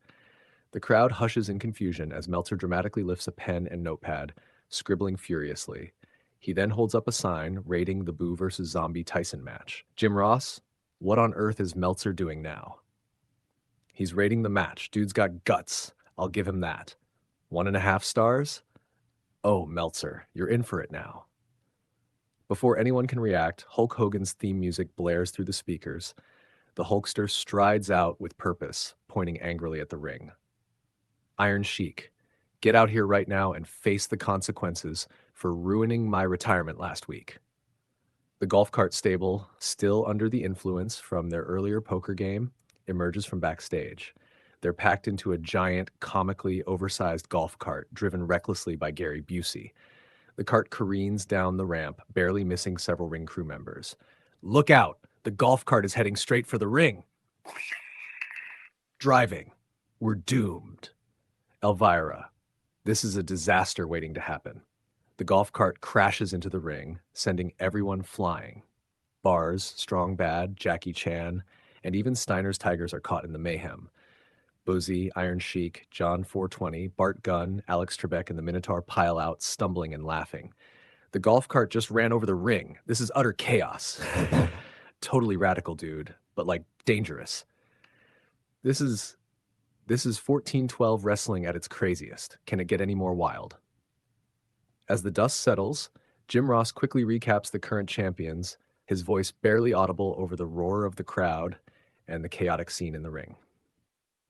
The crowd hushes in confusion as Meltzer dramatically lifts a pen and notepad, scribbling furiously. He then holds up a sign rating the Boo vs. Zombie Tyson match. Jim Ross, what on earth is Meltzer doing now? He's rating the match. Dude's got guts. I'll give him that. 1.5 stars? Oh, Meltzer, you're in for it now. Before anyone can react, Hulk Hogan's theme music blares through the speakers. The Hulkster strides out with purpose, pointing angrily at the ring. Iron Sheik, get out here right now and face the consequences for ruining my retirement last week. The golf cart stable, still under the influence from their earlier poker game, emerges from backstage. They're packed into a giant, comically oversized golf cart driven recklessly by Gary Busey. The cart careens down the ramp, barely missing several ring crew members. Look out! The golf cart is heading straight for the ring. Driving. We're doomed. Elvira. This is a disaster waiting to happen. The golf cart crashes into the ring, sending everyone flying. Bars, Strong Bad, Jackie Chan, and even Steiner's Tigers are caught in the mayhem. Boozy, Iron Sheik, John 420, Bart Gunn, Alex Trebek, and the Minotaur pile out, stumbling and laughing. The golf cart just ran over the ring. This is utter chaos. Totally radical, dude, but like dangerous. This is 1412 wrestling at its craziest. Can it get any more wild? As the dust settles, Jim Ross quickly recaps the current champions, his voice barely audible over the roar of the crowd and the chaotic scene in the ring.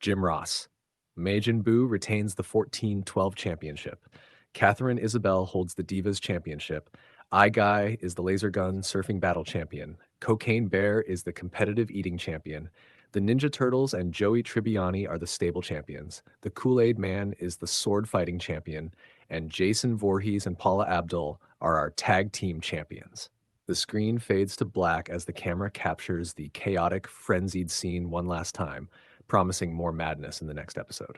Jim Ross. Majin Buu retains the 1412 championship. Katharine Isabelle holds the Divas Championship. Guy is the laser gun surfing battle champion. Cocaine Bear is the competitive eating champion. The Ninja Turtles and Joey Tribbiani are the stable champions. The Kool-Aid Man is the sword fighting champion. And Jason Voorhees and Paula Abdul are our tag team champions. The screen fades to black as the camera captures the chaotic, frenzied scene one last time, promising more madness in the next episode.